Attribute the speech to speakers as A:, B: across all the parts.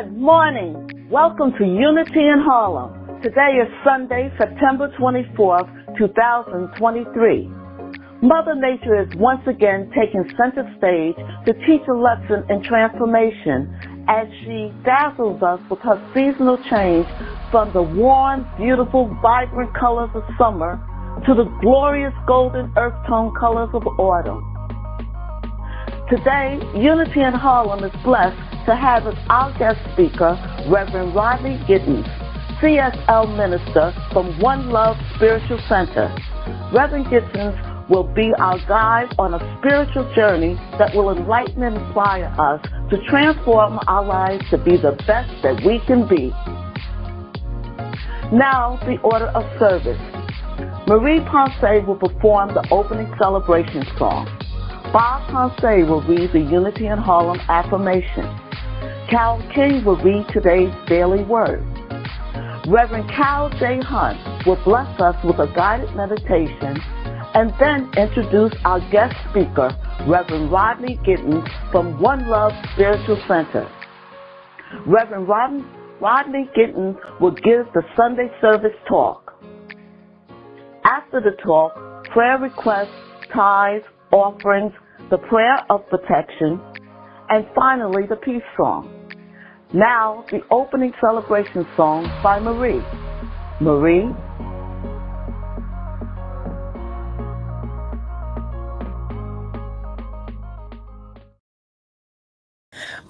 A: Good morning. Welcome to Unity in Harlem. Today is Sunday, September 24th, 2023. Mother Nature is once again taking center stage to teach a lesson in transformation as she dazzles us with her seasonal change from the warm, beautiful, vibrant colors of summer to the glorious golden earth tone colors of autumn. Today, Unity in Harlem is blessed to have as our guest speaker, Reverend Rodney Gittens, CSL minister from One Love Spiritual Center. Reverend Gittens will be our guide on a spiritual journey that will enlighten and inspire us to transform our lives to be the best that we can be. Now, the order of service. Marie Poncé will perform the opening celebration song. Bob Poncé will read the Unity in Harlem affirmation. Cal King will read today's daily word. Reverend Cal J. Hunt will bless us with a guided meditation and then introduce our guest speaker, Reverend Rodney Gittens from One Love Spiritual Center. Reverend Rodney Gittens will give the Sunday service talk. After the talk, prayer requests, tithes, offerings, the prayer of protection, and finally the peace song. Now, the opening celebration song by Marie. Marie?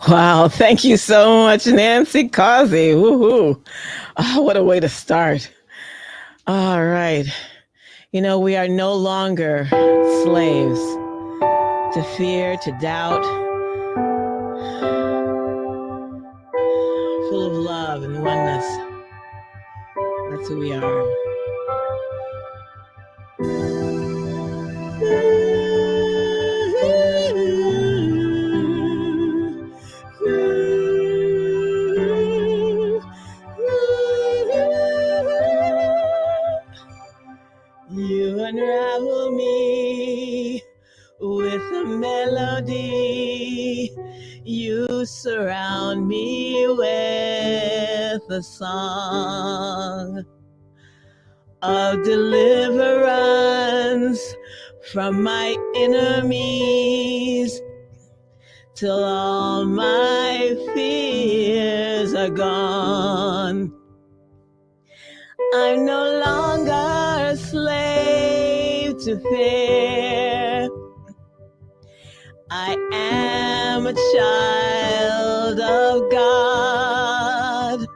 B: Wow, thank you so much, Nancy Causey. Woohoo. Oh, what a way to start. All right. You know, we are no longer slaves to fear, to doubt, full of love and oneness. That's who we are. You unravel me with a melody. You surround me with a song of deliverance from my enemies till all my fears are gone. I'm no longer a slave to fear. I am a child of God.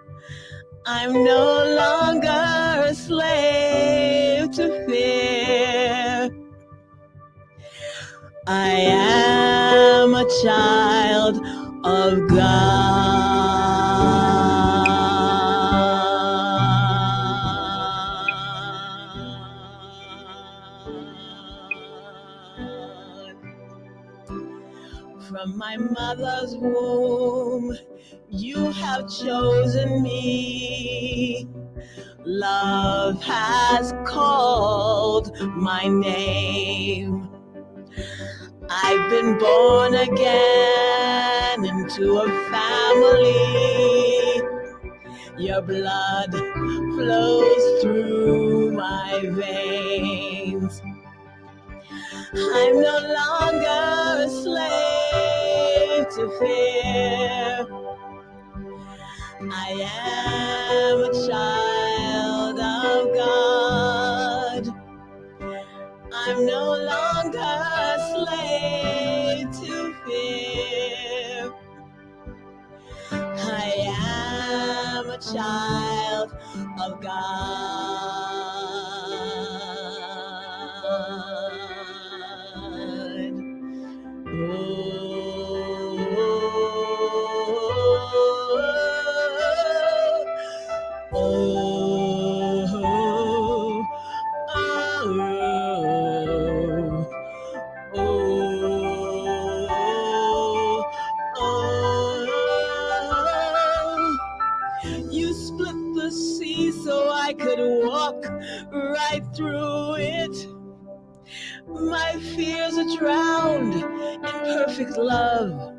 B: I'm no longer a slave to fear. I am a child of God. From my mother's womb, you have chosen me. Love has called my name. I've been born again into a family. Your blood flows through my veins. I'm no longer a slave to fear. I am a child of God. I'm no longer a slave to fear. I am a child of God. You split the sea so I could walk right through it. My fears are drowned in perfect love.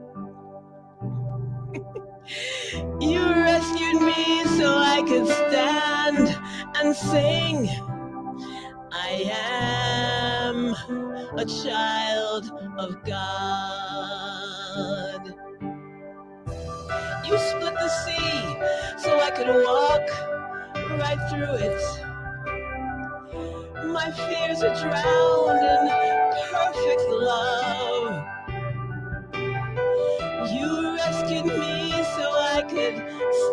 B: You rescued me so I could stand and sing. I am a child of God. You split the sea so I could walk right through it. My fears are drowned in perfect love. You rescued me so I could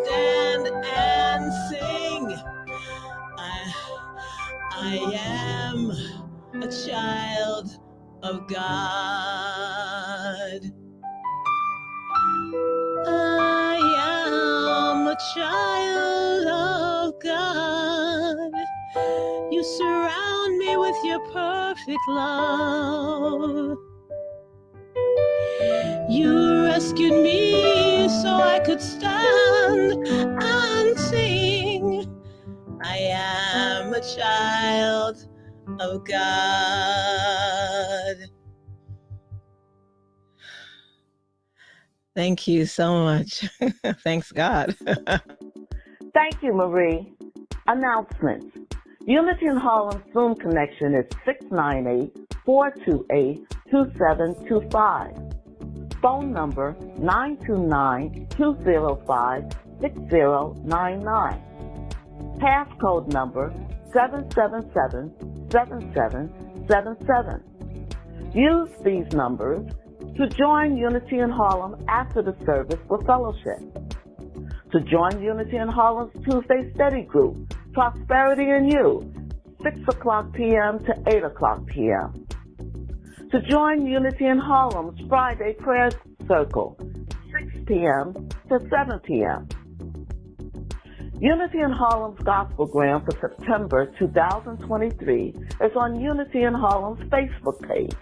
B: stand and sing. I am a child of God. I am a child of God. You surround me with your perfect love. You rescued me so I could stand and sing. I am a child of God. Thank you so much. Thanks, God.
A: Thank you, Marie. Announcements. Unity in Harlem Zoom connection is 698-428-2725. Phone number 929-205-6099. Passcode number 777-7777. Use these numbers to join Unity in Harlem after the service for fellowship. To join Unity in Harlem's Tuesday study group, Prosperity in You, 6 o'clock p.m. to 8 o'clock p.m. To join Unity in Harlem's Friday prayer circle, 6 p.m. to 7 p.m. Unity in Harlem's Gospelgram for September 2023 is on Unity in Harlem's Facebook page.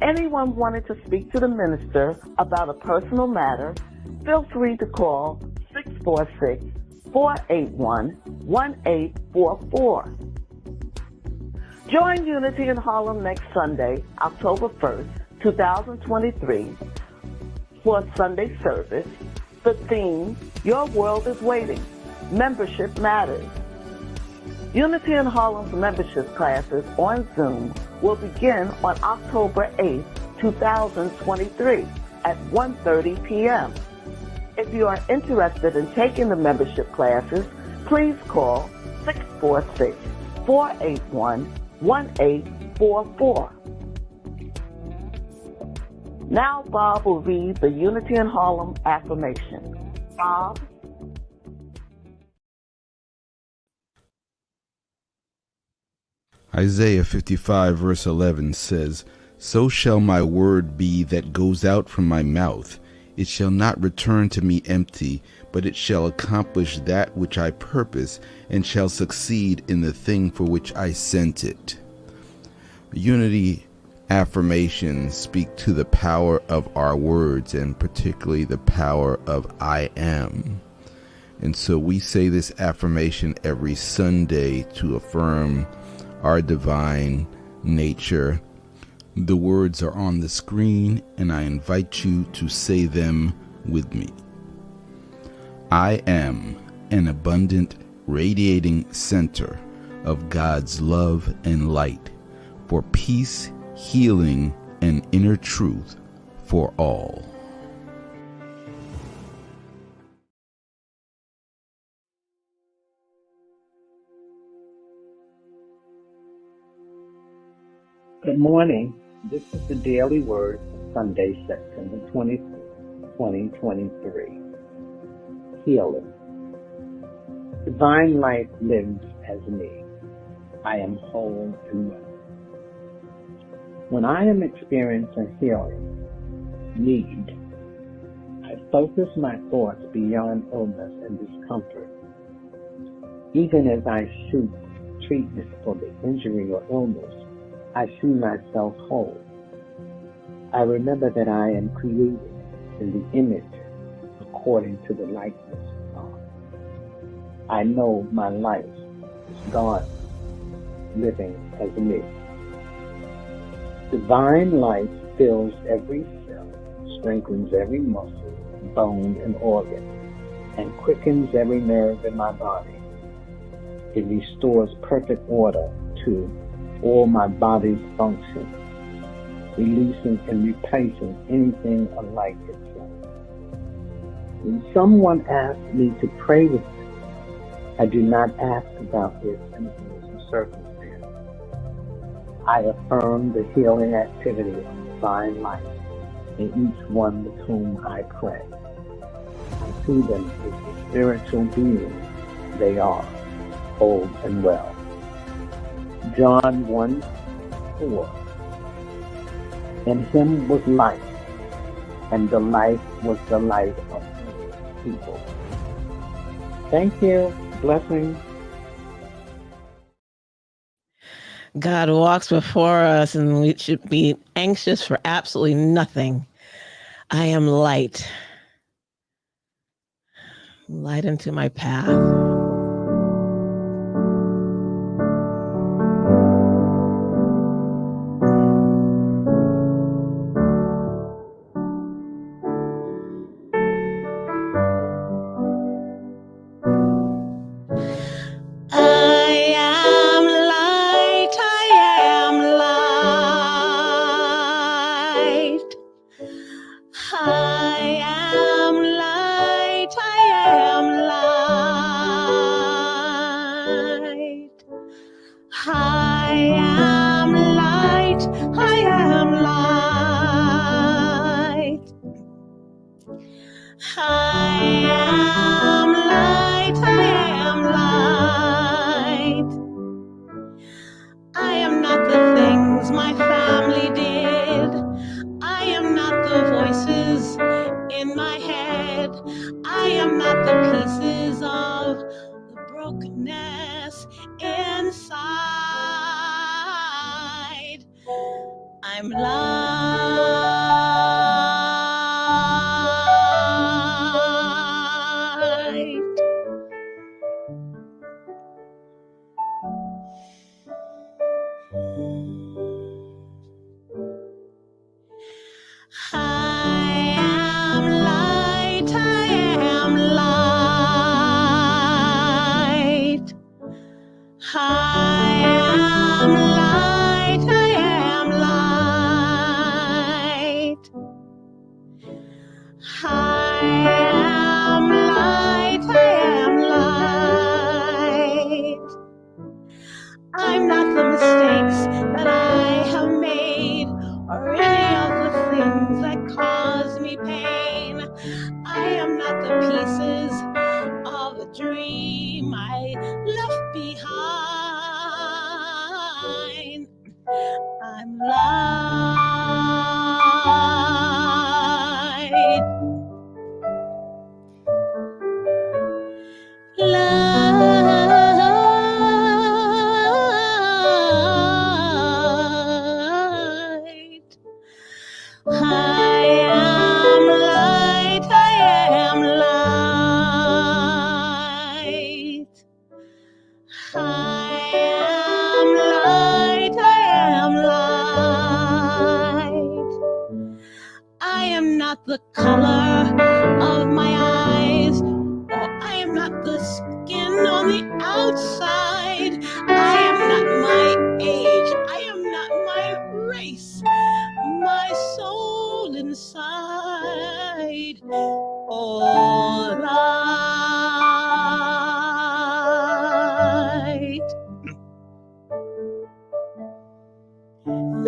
A: Anyone wanting to speak to the minister about a personal matter, feel free to call 646-481-1844. Join Unity in Harlem next Sunday, October 1st, 2023, for a Sunday service. The theme, Your World is Waiting. Membership Matters. Unity in Harlem's membership classes on Zoom will begin on October 8th, 2023 at 1:30 p.m. If you are interested in taking the membership classes, please call 646-481-1844. Now Bob will read the Unity in Harlem affirmation. Bob?
C: Isaiah 55 verse 11 says, "So shall my word be that goes out from my mouth. It shall not return to me empty, but it shall accomplish that which I purpose, and shall succeed in the thing for which I sent it." Unity affirmations speak to the power of our words, and particularly the power of I am. And so we say this affirmation every Sunday to affirm our divine nature. The words are on the screen, and I invite you to say them with me. I am an abundant, radiating center of God's love and light for peace, healing, and inner truth for all.
D: Good morning. This is the Daily Word for Sunday, September 24, 2023. Healing. Divine life lives as me. I am whole and well. When I am experiencing healing, need, I focus my thoughts beyond illness and discomfort. Even as I seek treatment for the injury or illness, I see myself whole. I remember that I am created in the image according to the likeness of God. I know my life is God living as me. Divine life fills every cell, strengthens every muscle, and bone and organ and quickens every nerve in my body. It restores perfect order to all my body's functions, releasing and replacing anything unlike itself. When someone asks me to pray with them, I do not ask about their symptoms and circumstances. I affirm the healing activity of divine life in each one with whom I pray. I see them as the spiritual beings they are, whole and well. John 1:4. In him was life, and the life was the light of people. Thank you. Blessings.
B: God walks before us, and we should be anxious for absolutely nothing. I am light. Light into my path. I'm light. I am light. I am light. I am light. I am light. I am light. I am light. I'm not the mistakes that I have made or any of the things that cause me pain. I am not the pieces of a dream I left behind. I'm light. Light. I am light. I am light. I am light. I am light. I am not the color of my eyes, or I am not the skin on the outside. I am not my age. I am not my race. My soul inside. Oh, light. Light.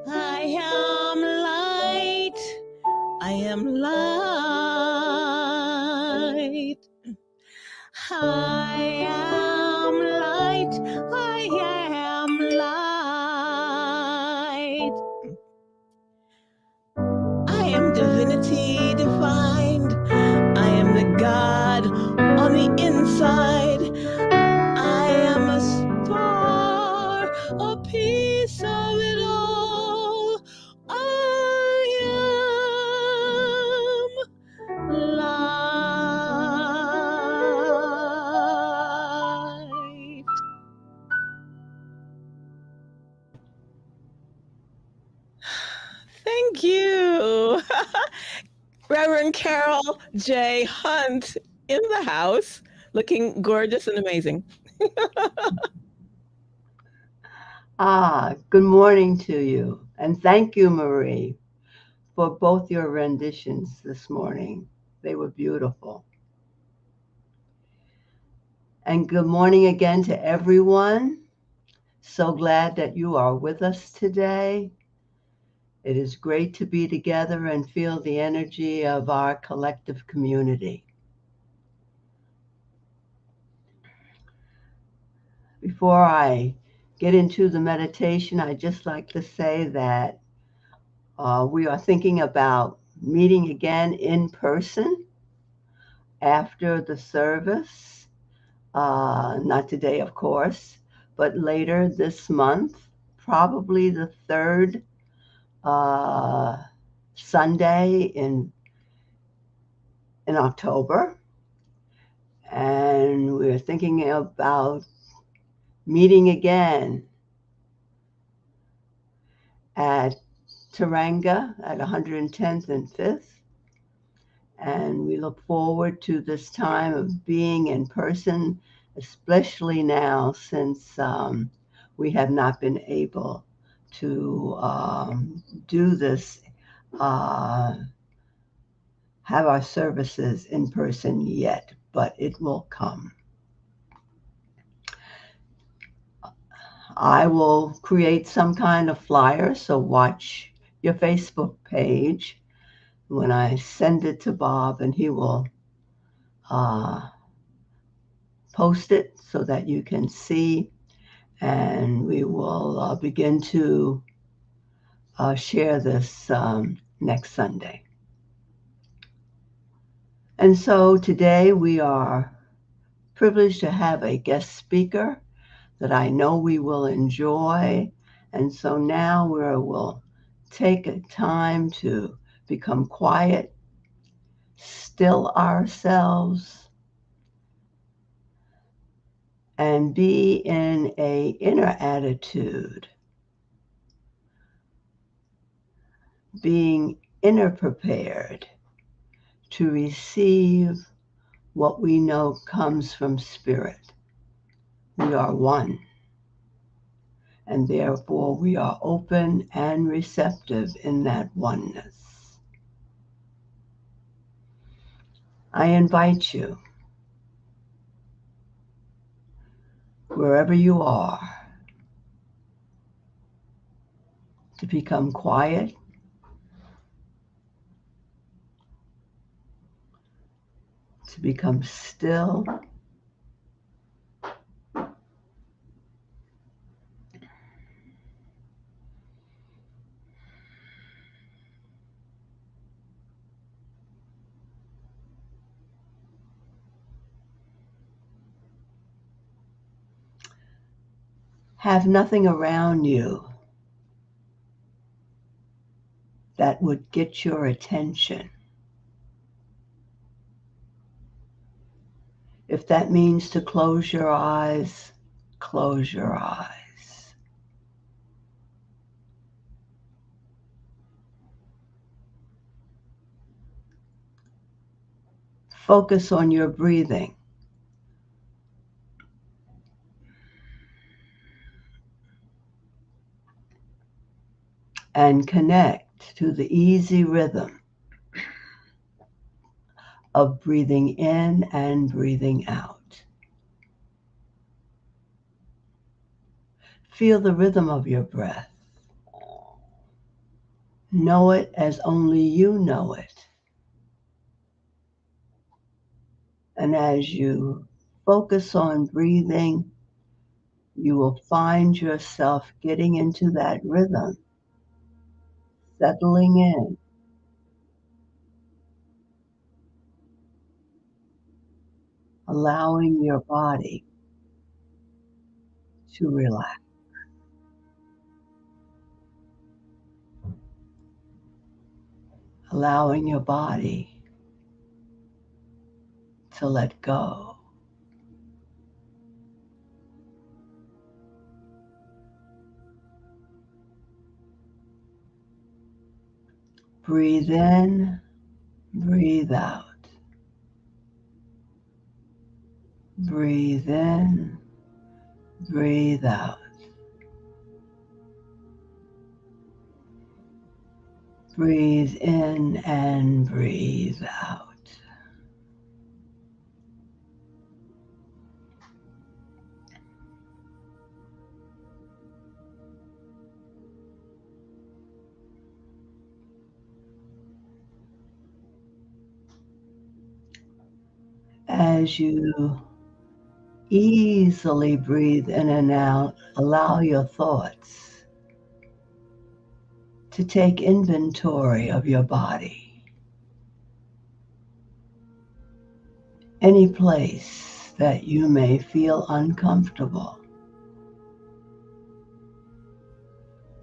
B: I am light. I am light. I am light. I am light. and Carol J. Hunt in the house, looking gorgeous and amazing.
E: Good morning to you. And thank you, Marie, for both your renditions this morning. They were beautiful. And good morning again to everyone. So glad that you are with us today. It is great to be together and feel the energy of our collective community. Before I get into the meditation, I'd just like to say that we are thinking about meeting again in person after the service. Not today, of course, but later this month, probably the third Sunday in October. And we're thinking about meeting again at Taranga at 110th and 5th. And we look forward to this time of being in person, especially now since we have not been able to do this, have our services in person yet, but it will come. I will create some kind of flyer, so watch your Facebook page when I send it to Bob, and he will post it so that you can see, and we will begin to share this next Sunday. And so today we are privileged to have a guest speaker that I know we will enjoy. And so now we will take a time to become quiet, still ourselves, and be in an inner attitude, being inner prepared to receive what we know comes from Spirit. We are one, and therefore we are open and receptive in that oneness. I invite you, wherever you are, to become quiet, to become still, have nothing around you that would get your attention. If that means to close your eyes, close your eyes. Focus on your breathing. And connect to the easy rhythm of breathing in and breathing out. Feel the rhythm of your breath. Know it as only you know it. And as you focus on breathing, you will find yourself getting into that rhythm, settling in, allowing your body to relax. Allowing your body to let go. Breathe in Breathe out. Breathe in. Breathe out. Breathe in and breathe out. As you easily breathe in and out, allow your thoughts to take inventory of your body. Any place that you may feel uncomfortable,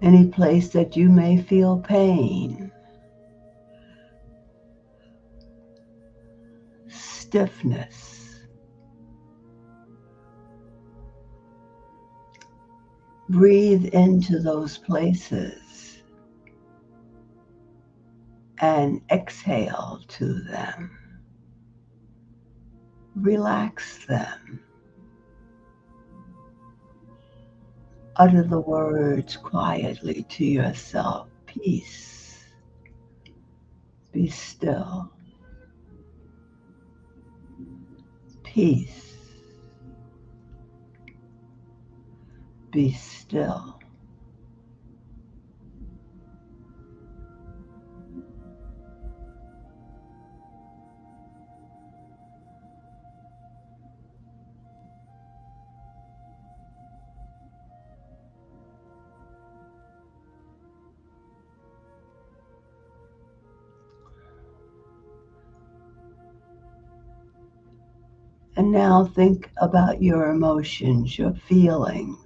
E: any place that you may feel pain, stiffness. Breathe into those places and exhale to them. Relax them. Utter the words quietly to yourself. Peace. Be still. Peace. Be still. And now think about your emotions, your feelings.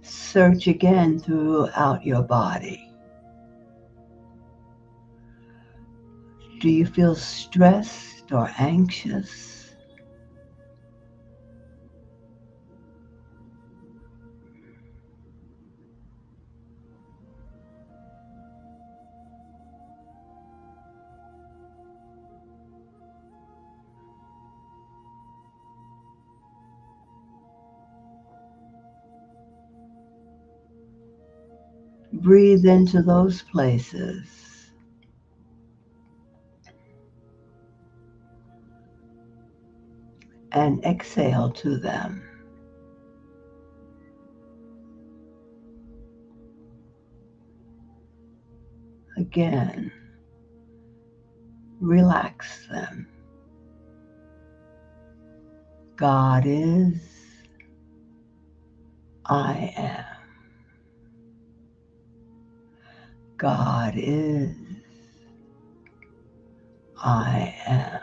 E: Search again throughout your body. Do you feel stressed or anxious? Breathe into those places. And exhale to them. Again, relax them. God is, I am. God is, I am.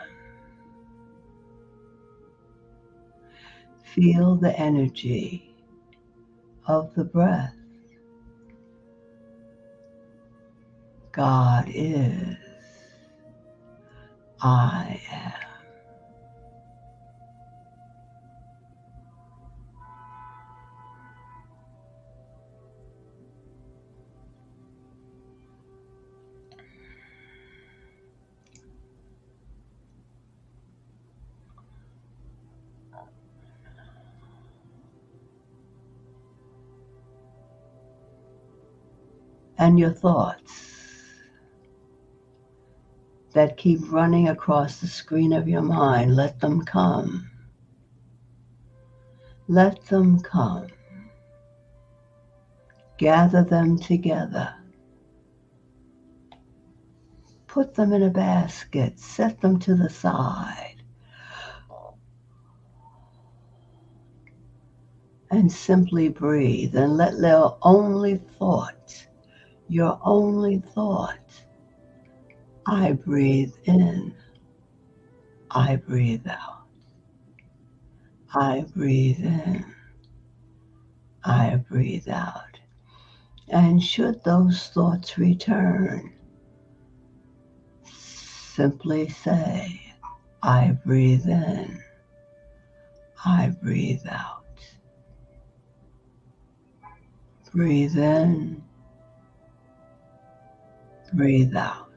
E: Feel the energy of the breath. God is, I am. And your thoughts that keep running across the screen of your mind, let them come. Let them come. Gather them together. Put them in a basket. Set them to the side. And simply breathe and let your only thought, I breathe in, I breathe out. I breathe in, I breathe out. And should those thoughts return, simply say, I breathe in. I breathe out. Breathe in. Breathe out.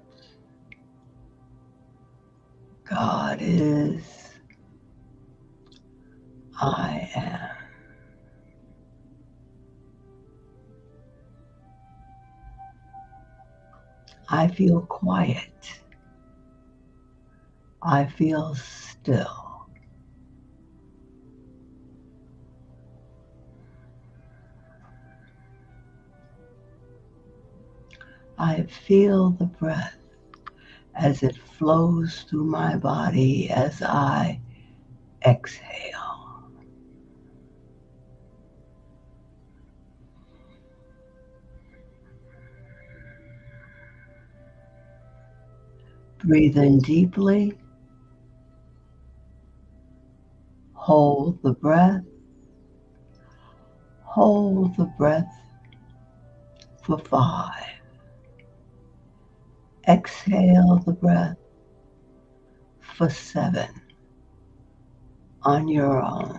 E: God is. I am. I feel quiet. I feel still. I feel the breath as it flows through my body as I exhale. Breathe in deeply. Hold the breath. Hold the breath for 5. Exhale the breath for 7 on your own.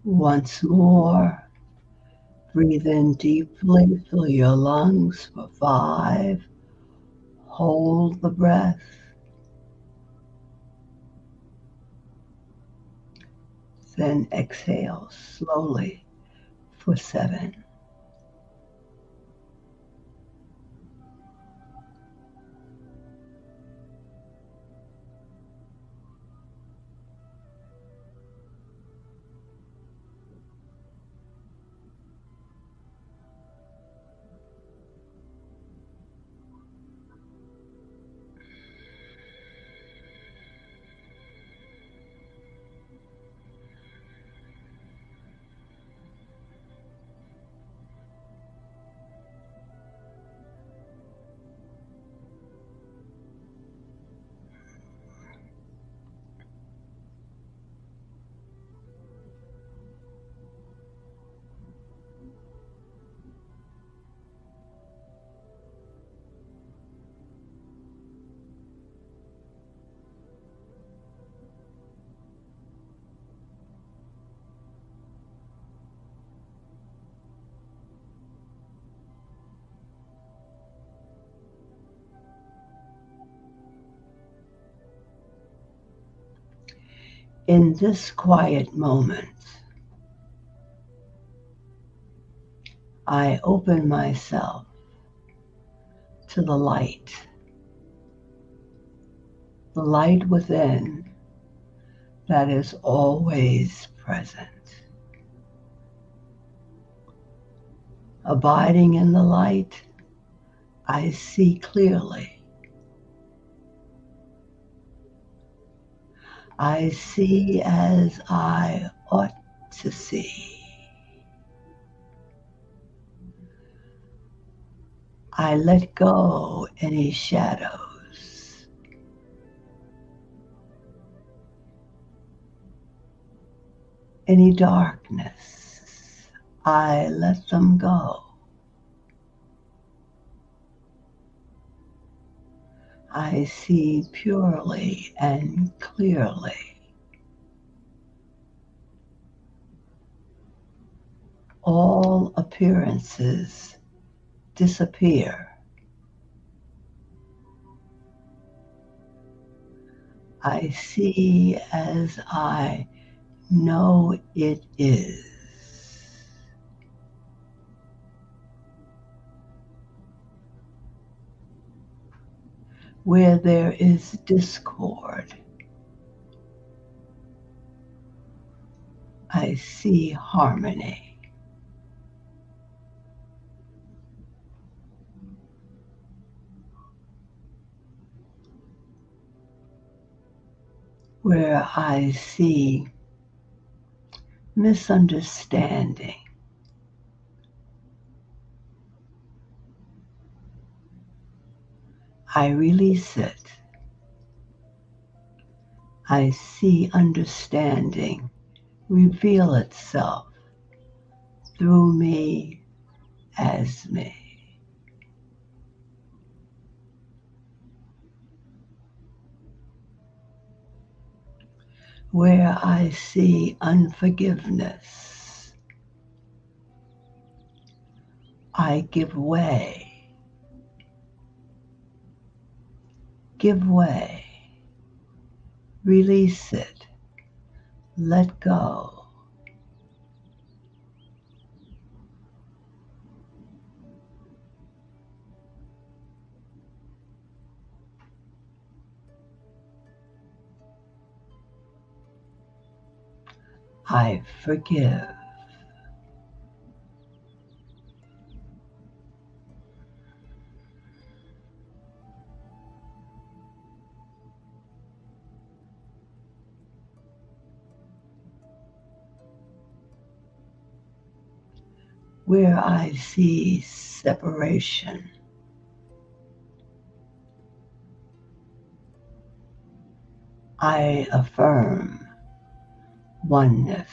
E: Once more, breathe in deeply, fill your lungs for 5. Hold the breath. Then exhale slowly for 7. In this quiet moment, I open myself to the light within that is always present. Abiding in the light, I see clearly. I see as I ought to see. I let go any shadows. Any darkness, I let them go. I see purely and clearly. All appearances disappear. I see as I know it is. Where there is discord, I see harmony. where I see misunderstanding, I release it. I see understanding reveal itself through me as me. Where I see unforgiveness, I give way, release it, let go. I forgive. Where I see separation, I affirm oneness.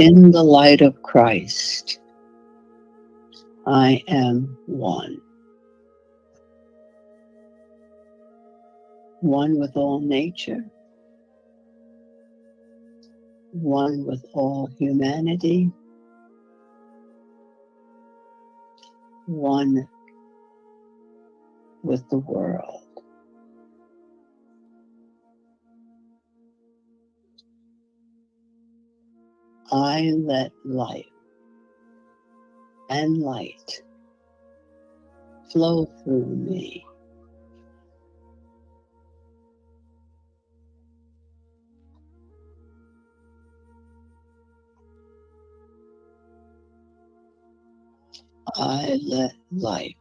E: In the light of Christ, I am one. One with all nature, one with all humanity, one with the world. I let life and light flow through me. I let life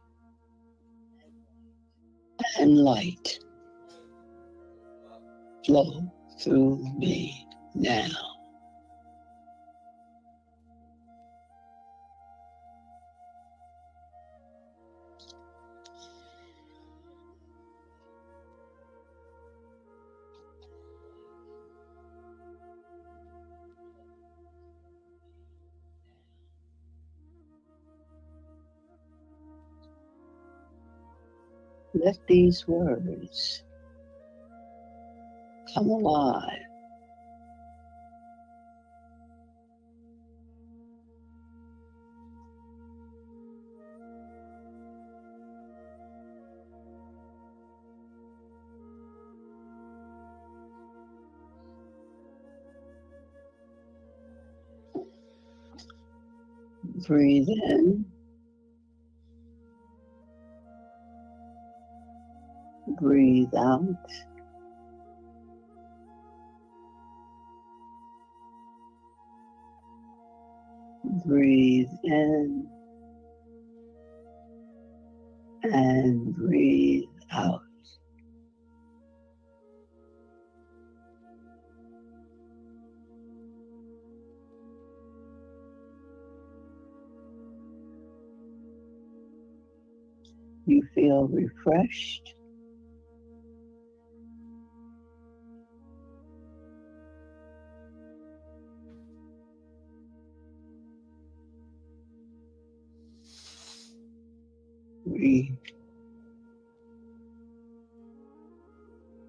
E: and light flow through me now. Let these words come alive. Breathe in. Breathe out. Breathe in and breathe out. You feel refreshed.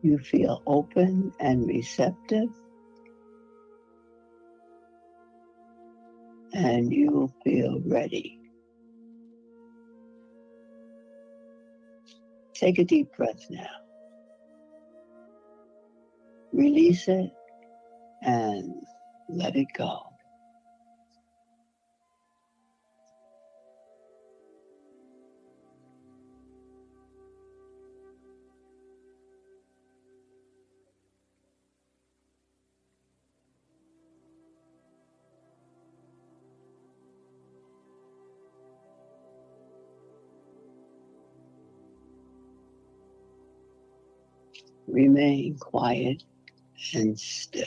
E: You feel open and receptive, and you feel ready. Take a deep breath now. Release it and let it go. Remain quiet and still.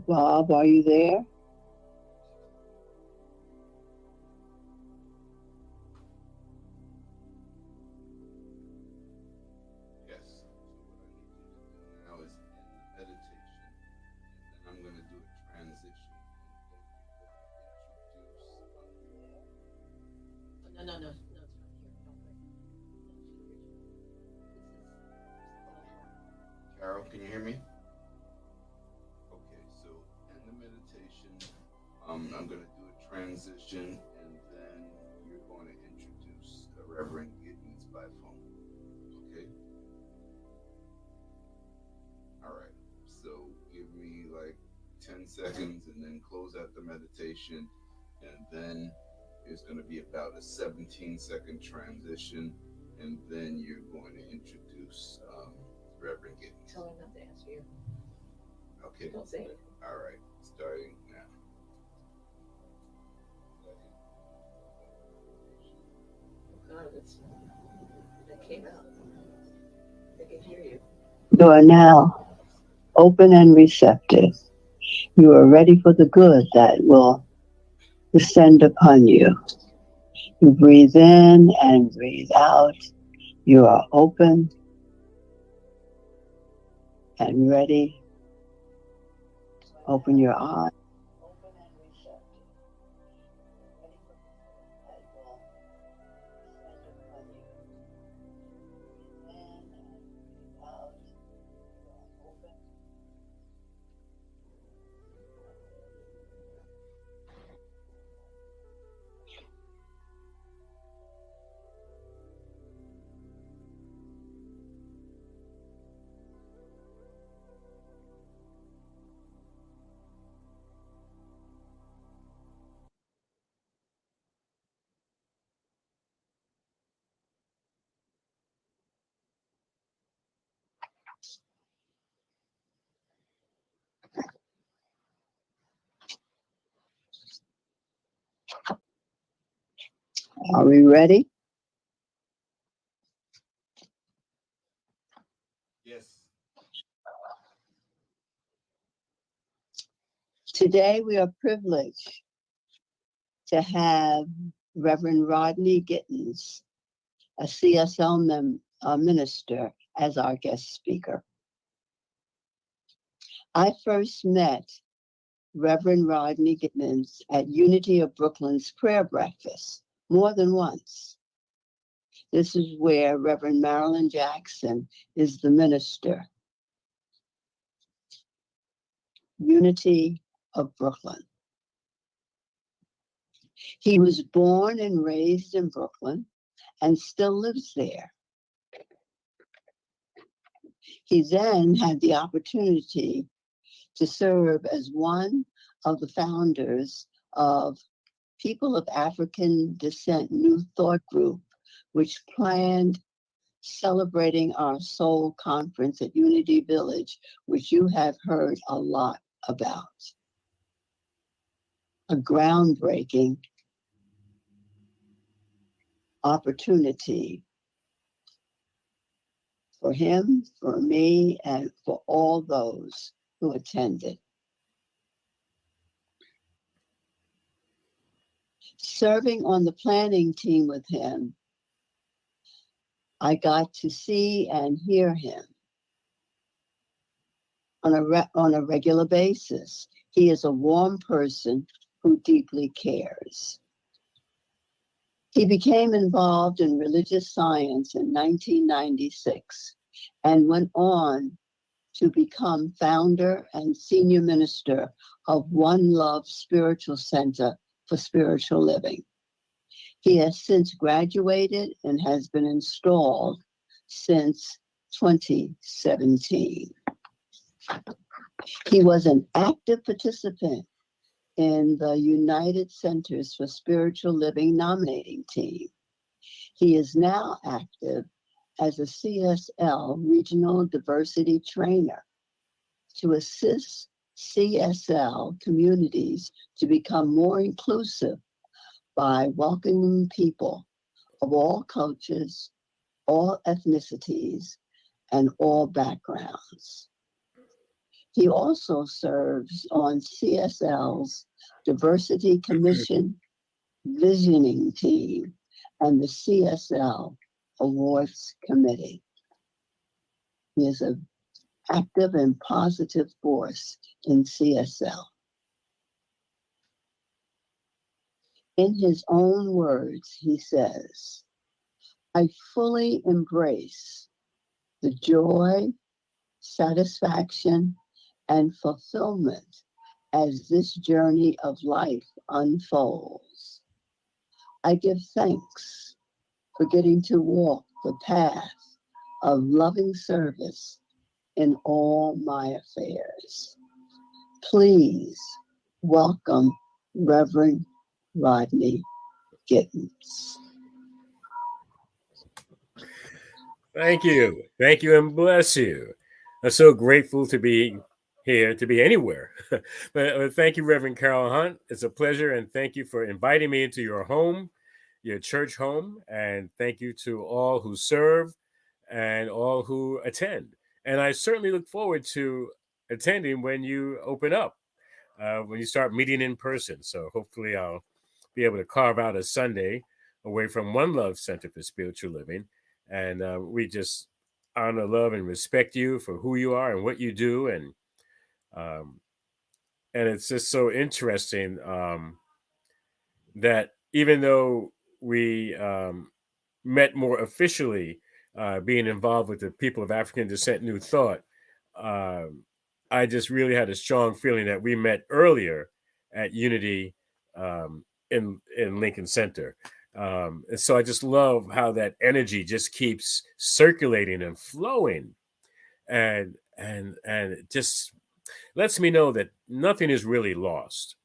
E: Bob, are you there?
C: Yes. So what I need you to do now is end the meditation, and then I'm going to do a transition, and then you're going to introduce.
B: No, no, no, no.
C: Carol, can you hear me? Okay, so end the meditation. I'm going to do a transition, and then you're going to introduce Reverend Gittens by phone. Okay? All right. So give me like 10 seconds, and then close out the meditation, and then it's going to be about a 17-second transition, and then you're going to introduce Reverend Gittens.
B: Tell him not to answer you.
C: Okay.
B: Don't say anything.
C: All right. Starting now.
B: Oh God, that came out. They can hear you.
E: You are now open and receptive. You are ready for the good that will descend upon you. You breathe in and breathe out. You are open and ready. Open your eyes. Open and receptive. Ready for the good that will descend upon you. Breathe in and breathe out. You are open. Are we ready?
C: Yes.
E: Today we are privileged to have Reverend Rodney Gittens, a CSL minister, as our guest speaker. I first met Reverend Rodney Gittens at Unity of Brooklyn's prayer breakfast more than once. This is where Reverend Marilyn Jackson is the minister. Unity of Brooklyn. He was born and raised in Brooklyn and still lives there. He then had the opportunity to serve as one of the founders of People of African Descent New Thought Group, which planned celebrating our Soul Conference at Unity Village, which you have heard a lot about. A groundbreaking opportunity for him, for me, and for all those who attended. Serving on the planning team with him, I got to see and hear him on a regular basis. He is a warm person who deeply cares. He became involved in religious science in 1996 and went on to become founder and senior minister of One Love Spiritual Center for Spiritual Living. He has since graduated and has been installed since 2017. He was an active participant in the United Centers for Spiritual Living nominating team. He is now active as a CSL regional diversity trainer to assist CSL communities to become more inclusive by welcoming people of all cultures, all ethnicities, and all backgrounds. He also serves on CSL's Diversity Commission Visioning Team and the CSL Awards Committee. He is an active and positive force in CSL. In his own words, he says, I fully embrace the joy, satisfaction, and fulfillment as this journey of life unfolds. I give thanks for getting to walk the path of loving service in all my affairs. Please welcome Reverend Rodney Gittens.
F: Thank you. Thank you and bless you. I'm so grateful to be here, to be anywhere. But thank you, Reverend Carol Hunt. It's a pleasure, and thank you for inviting me into your home, your church home, and thank you to all who serve and all who attend. And I certainly look forward to attending when you open up, when you start meeting in person. So hopefully I'll be able to carve out a Sunday away from One Love Center for Spiritual Living. And we just honor, love, and respect you for who you are and what you do. And it's just so interesting that even though we met more officially, being involved with the people of African descent, New Thought, I just really had a strong feeling that we met earlier at Unity in Lincoln Center. And so I just love how that energy just keeps circulating and flowing, and it just lets me know that nothing is really lost,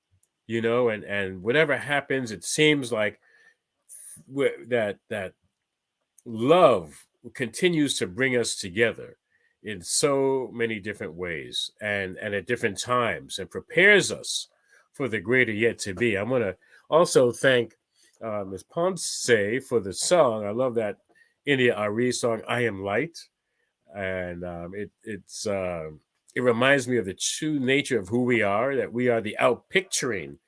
F: and whatever happens, it seems like that love continues to bring us together in so many different ways and at different times, and prepares us for the greater yet to be. I want to also thank Ms. Poncé for the song. I love that India Ari song, I Am Light. And it reminds me of the true nature of who we are, that we are the outpicturing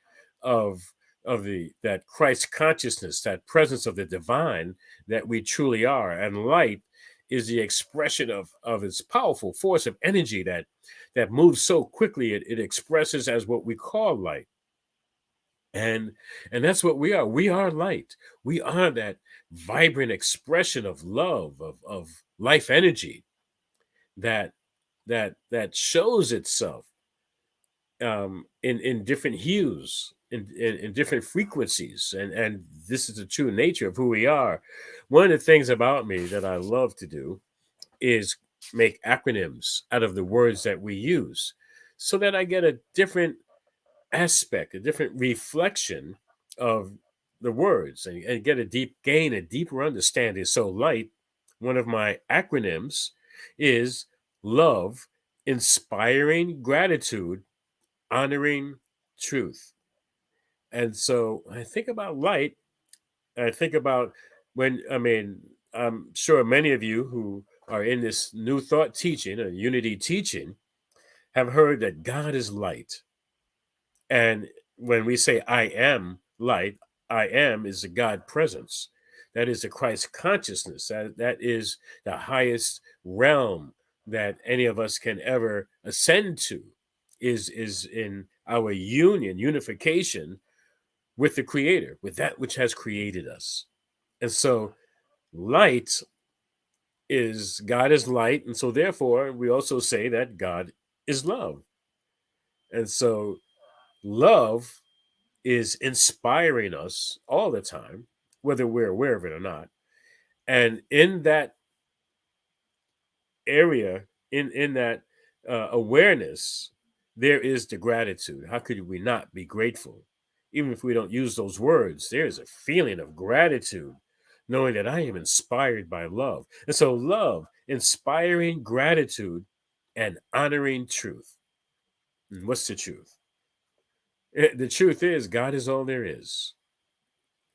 F: of that Christ consciousness, that presence of the divine that we truly are. And light is the expression of its powerful force of energy that moves so quickly, it expresses as what we call light. And that's what we are. We are light. We are that vibrant expression of love, of life energy that shows itself in different hues, in different frequencies, and this is the true nature of who we are. One of the things about me that I love to do is make acronyms out of the words that we use, so that I get a different aspect, a different reflection of the words, and get a deeper understanding. So light, one of my acronyms, is love, inspiring gratitude, honoring truth. And so I think about light, I think about I'm sure many of you who are in this New Thought teaching, a unity teaching, have heard that God is light. And when we say I am light, I am is the God presence. That is the Christ consciousness. That is the highest realm that any of us can ever ascend to, is in our unification with the Creator, with that which has created us. And so light is, God is light. And so therefore, we also say that God is love. And so love is inspiring us all the time, whether we're aware of it or not. And in that area, in that awareness, there is the gratitude. How could we not be grateful? Even if we don't use those words, there is a feeling of gratitude, knowing that I am inspired by love. And so love, inspiring gratitude, and honoring truth. And what's the truth? The truth is, God is all there is.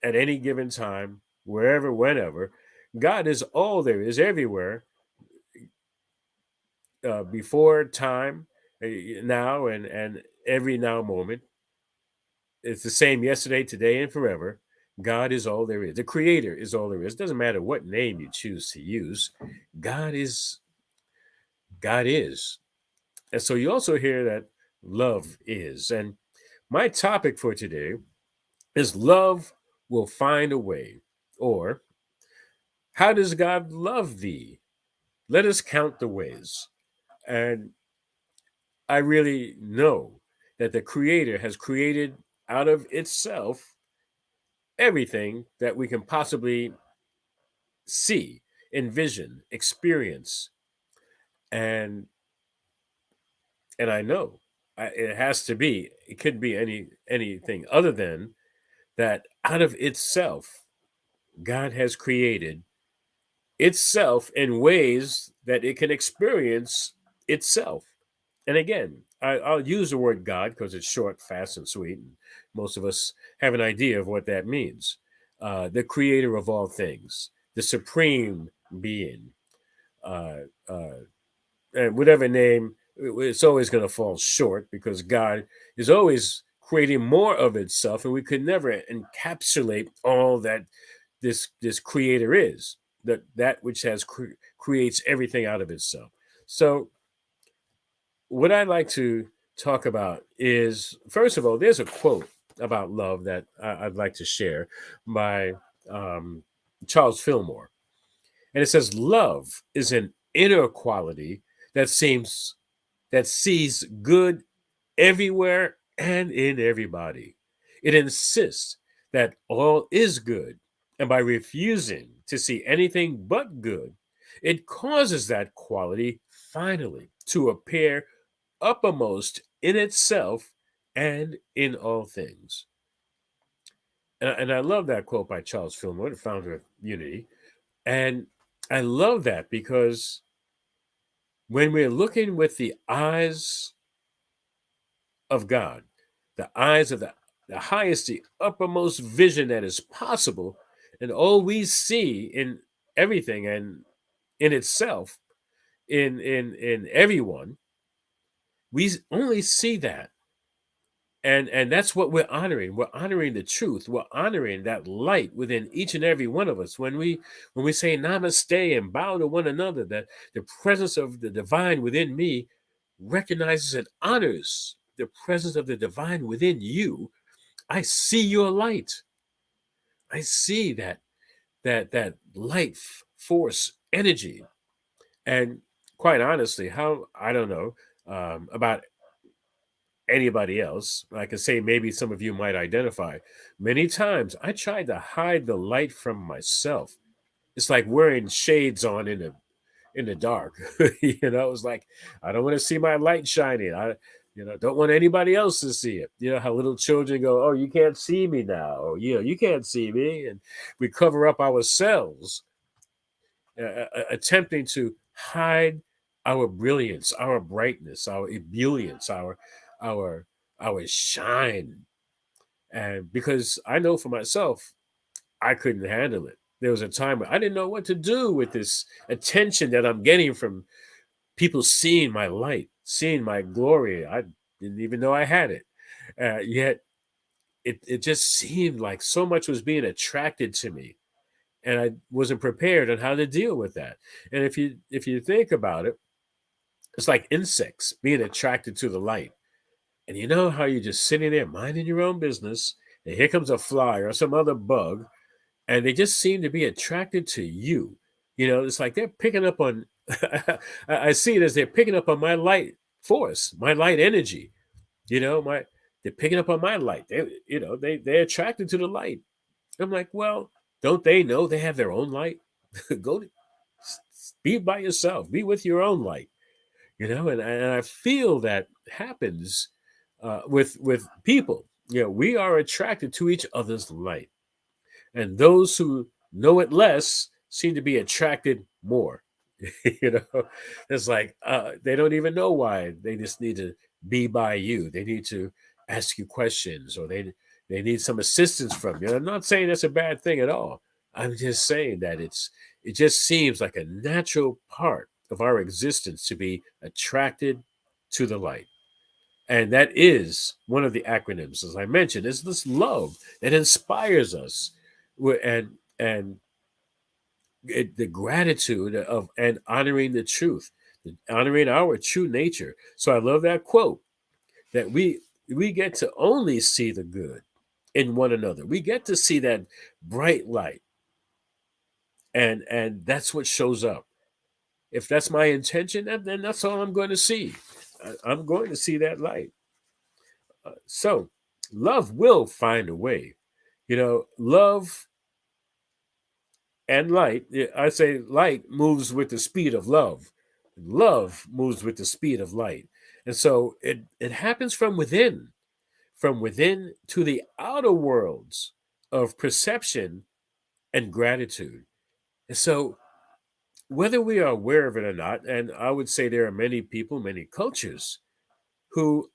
F: At any given time, wherever, whenever, God is all there is everywhere, before time, now and every now moment. It's the same yesterday, today, and forever. God is all there is. The Creator is all there is. It doesn't matter what name you choose to use. God is. God is. And so you also hear that love is. And my topic for today is love will find a way. Or how does God love thee? Let us count the ways. And I really know that the Creator has created out of itself everything that we can possibly see, envision, experience, and I know it has to be. It could be anything other than that. Out of itself, God has created itself in ways that it can experience itself. And again, I'll use the word God because it's short, fast, and sweet. And most of us have an idea of what that means. The creator of all things, the supreme being, uh, uh, and whatever name, it's always going to fall short because God is always creating more of itself, and we could never encapsulate all that this creator is, that which has creates everything out of itself. So what I'd like to talk about is, first of all, there's a quote about love that I'd like to share by um, Charles Fillmore. And it says, love is an inner quality that sees good everywhere and in everybody. It insists that all is good, and by refusing to see anything but good, it causes that quality finally to appear uppermost in itself and in all things. And I love that quote by Charles Fillmore, the founder of Unity. And I love that because when we're looking with the eyes of God, the eyes of the highest, the uppermost vision that is possible, and all we see in everything and in itself, in everyone, we only see that. And that's what we're honoring. We're honoring the truth. We're honoring that light within each and every one of us. When we say namaste and bow to one another, that the presence of the divine within me recognizes and honors the presence of the divine within you. I see your light. I see that light force energy. And quite honestly, how I don't know about anybody else. I can say maybe some of you might identify. Many times I tried to hide the light from myself. It's like wearing shades on in the dark. It's like I don't want to see my light shining. I don't want anybody else to see it. You know how little children go, "Oh, you can't see me now." Or, you can't see me, and we cover up ourselves, attempting to hide our brilliance, our brightness, our ebullience, our our shine. And because I know for myself, I couldn't handle it. There was a time where I didn't know what to do with this attention that I'm getting from people seeing my light, seeing my glory. I didn't even know I had it. Yet it just seemed like so much was being attracted to me. And I wasn't prepared on how to deal with that. And if you think about it, it's like insects being attracted to the light. And you know how you're just sitting there minding your own business, and here comes a fly or some other bug, and they just seem to be attracted to you. It's like they're picking up on, I see it as they're picking up on my light force, my light energy. They're picking up on my light. They're attracted to the light. I'm like, well, don't they know they have their own light? Go be by yourself, be with your own light. And I feel that happens with people. We are attracted to each other's light, and those who know it less seem to be attracted more. It's like they don't even know why. They just need to be by you. They need to ask you questions, or they need some assistance from you. I'm not saying that's a bad thing at all. I'm just saying that it just seems like a natural part of our existence to be attracted to the light. And that is one of the acronyms, as I mentioned, is this love that inspires us, and the gratitude of and honoring the truth, honoring our true nature. So I love that quote that we get to only see the good in one another. We get to see that bright light, and that's what shows up. If that's my intention, then that's all I'm going to see. I'm going to see that light. So love will find a way. Love and light, I say light moves with the speed of love. Love moves with the speed of light. And so it happens from within to the outer worlds of perception and gratitude. And so whether we are aware of it or not, and I would say there are many people, many cultures who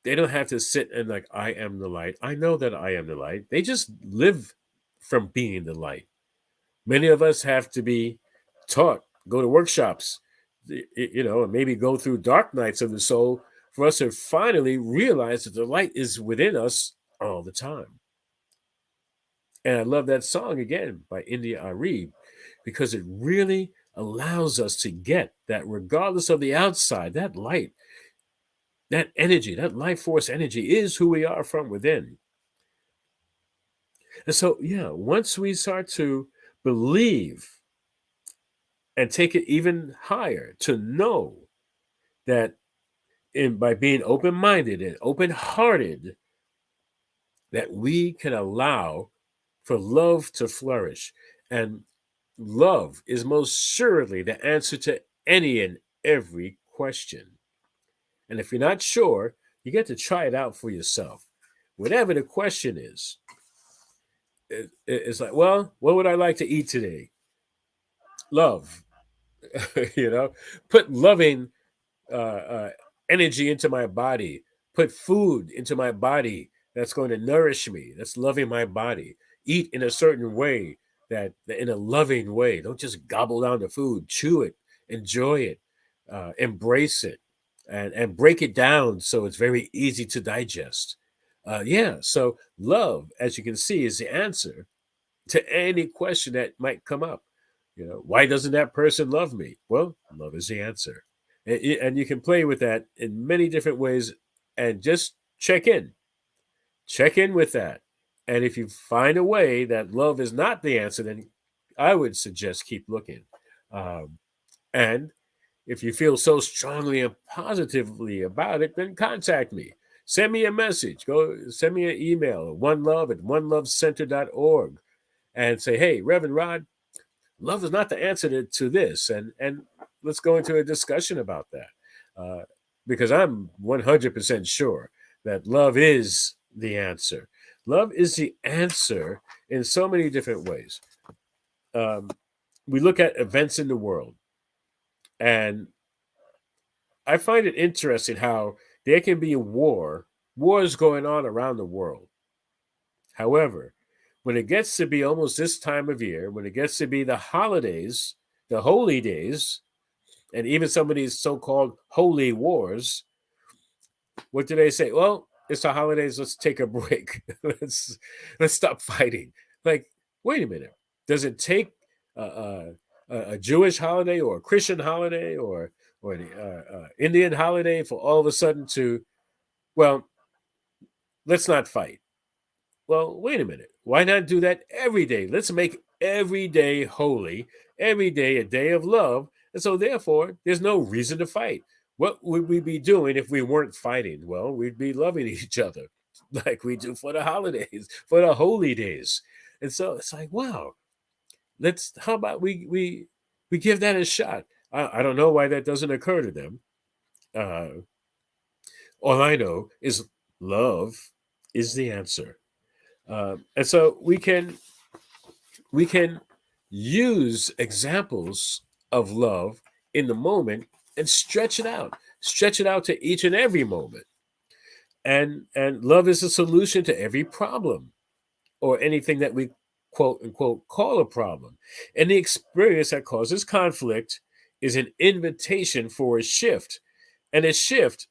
F: they don't have to sit and like, I am the light. I know that I am the light. They just live from being the light. Many of us have to be taught, go to workshops, and maybe go through dark nights of the soul for us to finally realize that the light is within us all the time. And I love that song again by India Ari, because it really allows us to get that regardless of the outside, that light, that energy, that life force energy is who we are from within. And so, once we start to believe and take it even higher to know that by being open-minded and open-hearted, that we can allow for love to flourish. And love is most surely the answer to any and every question. And if you're not sure, you get to try it out for yourself. Whatever the question is, it's like, well, what would I like to eat today? Love. Put loving energy into my body. Put food into my body that's going to nourish me. That's loving my body. Eat in a certain way, that in a loving way. Don't just gobble down the food. Chew it. Enjoy it. Embrace it. And break it down so it's very easy to digest. So love, as you can see, is the answer to any question that might come up. Why doesn't that person love me? Well, love is the answer. And you can play with that in many different ways, and just check in with that. And if you find a way that love is not the answer, then I would suggest keep looking. And if you feel so strongly and positively about it, then contact me. Send me a message. Go send me an email, oneLove@onelovecenter.org, and say, hey, Reverend Rod, love is not the answer to this. And let's go into a discussion about that. Because I'm 100% sure that love is the answer. Love is the answer in so many different ways. We look at events in the world, and I find it interesting how there can be wars going on around the world. However, when it gets to be almost this time of year, when it gets to be the holidays, the holy days, and even some of these so-called holy wars, what do they say? Well, it's the holidays. Let's take a break. let's stop fighting. Like, wait a minute. Does it take a Jewish holiday or a Christian holiday or an Indian holiday for all of a sudden to, well, let's not fight? Well, wait a minute. Why not do that every day? Let's make every day holy, every day a day of love. And so therefore, there's no reason to fight. What would we be doing if we weren't fighting? Well, we'd be loving each other like we do for the holidays, for the holy days. And so it's like, wow, how about we give that a shot? I don't know why that doesn't occur to them. All I know is love is the answer. And so we can use examples of love in the moment and stretch it out to each and every moment. And love is a solution to every problem or anything that we quote unquote call a problem. And the experience that causes conflict is an invitation for a shift. And a shift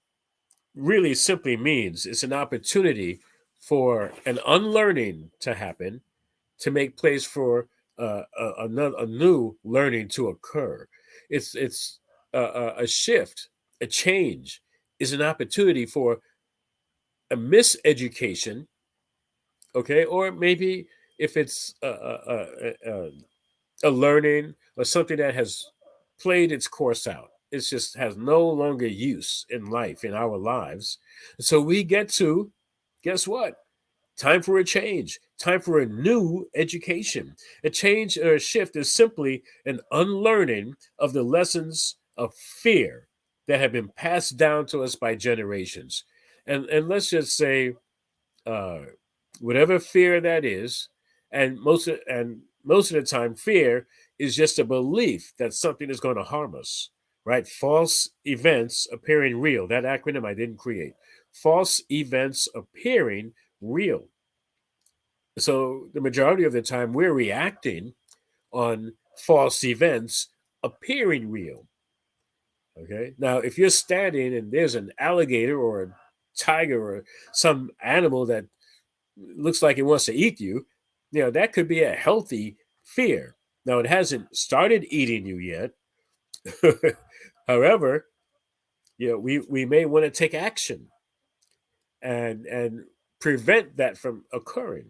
F: really simply means it's an opportunity for an unlearning to happen to make place for a new learning to occur. It's a shift, a change is an opportunity for a miseducation, okay, or maybe if it's a learning or something that has played its course out. It just has no longer use in life, in our lives. So we get to, guess what? Time for a change, time for a new education. A change or a shift is simply an unlearning of the lessons of fear that have been passed down to us by generations. And let's just say, uh, whatever fear that is, and most of the time, fear is just a belief that something is going to harm us, right? False events appearing real. That acronym I didn't create. False events appearing real. So the majority of the time, we're reacting on false events appearing real. Okay. Now, if you're standing and there's an alligator or a tiger or some animal that looks like it wants to eat you, that could be a healthy fear. Now, it hasn't started eating you yet. However, we may want to take action and prevent that from occurring.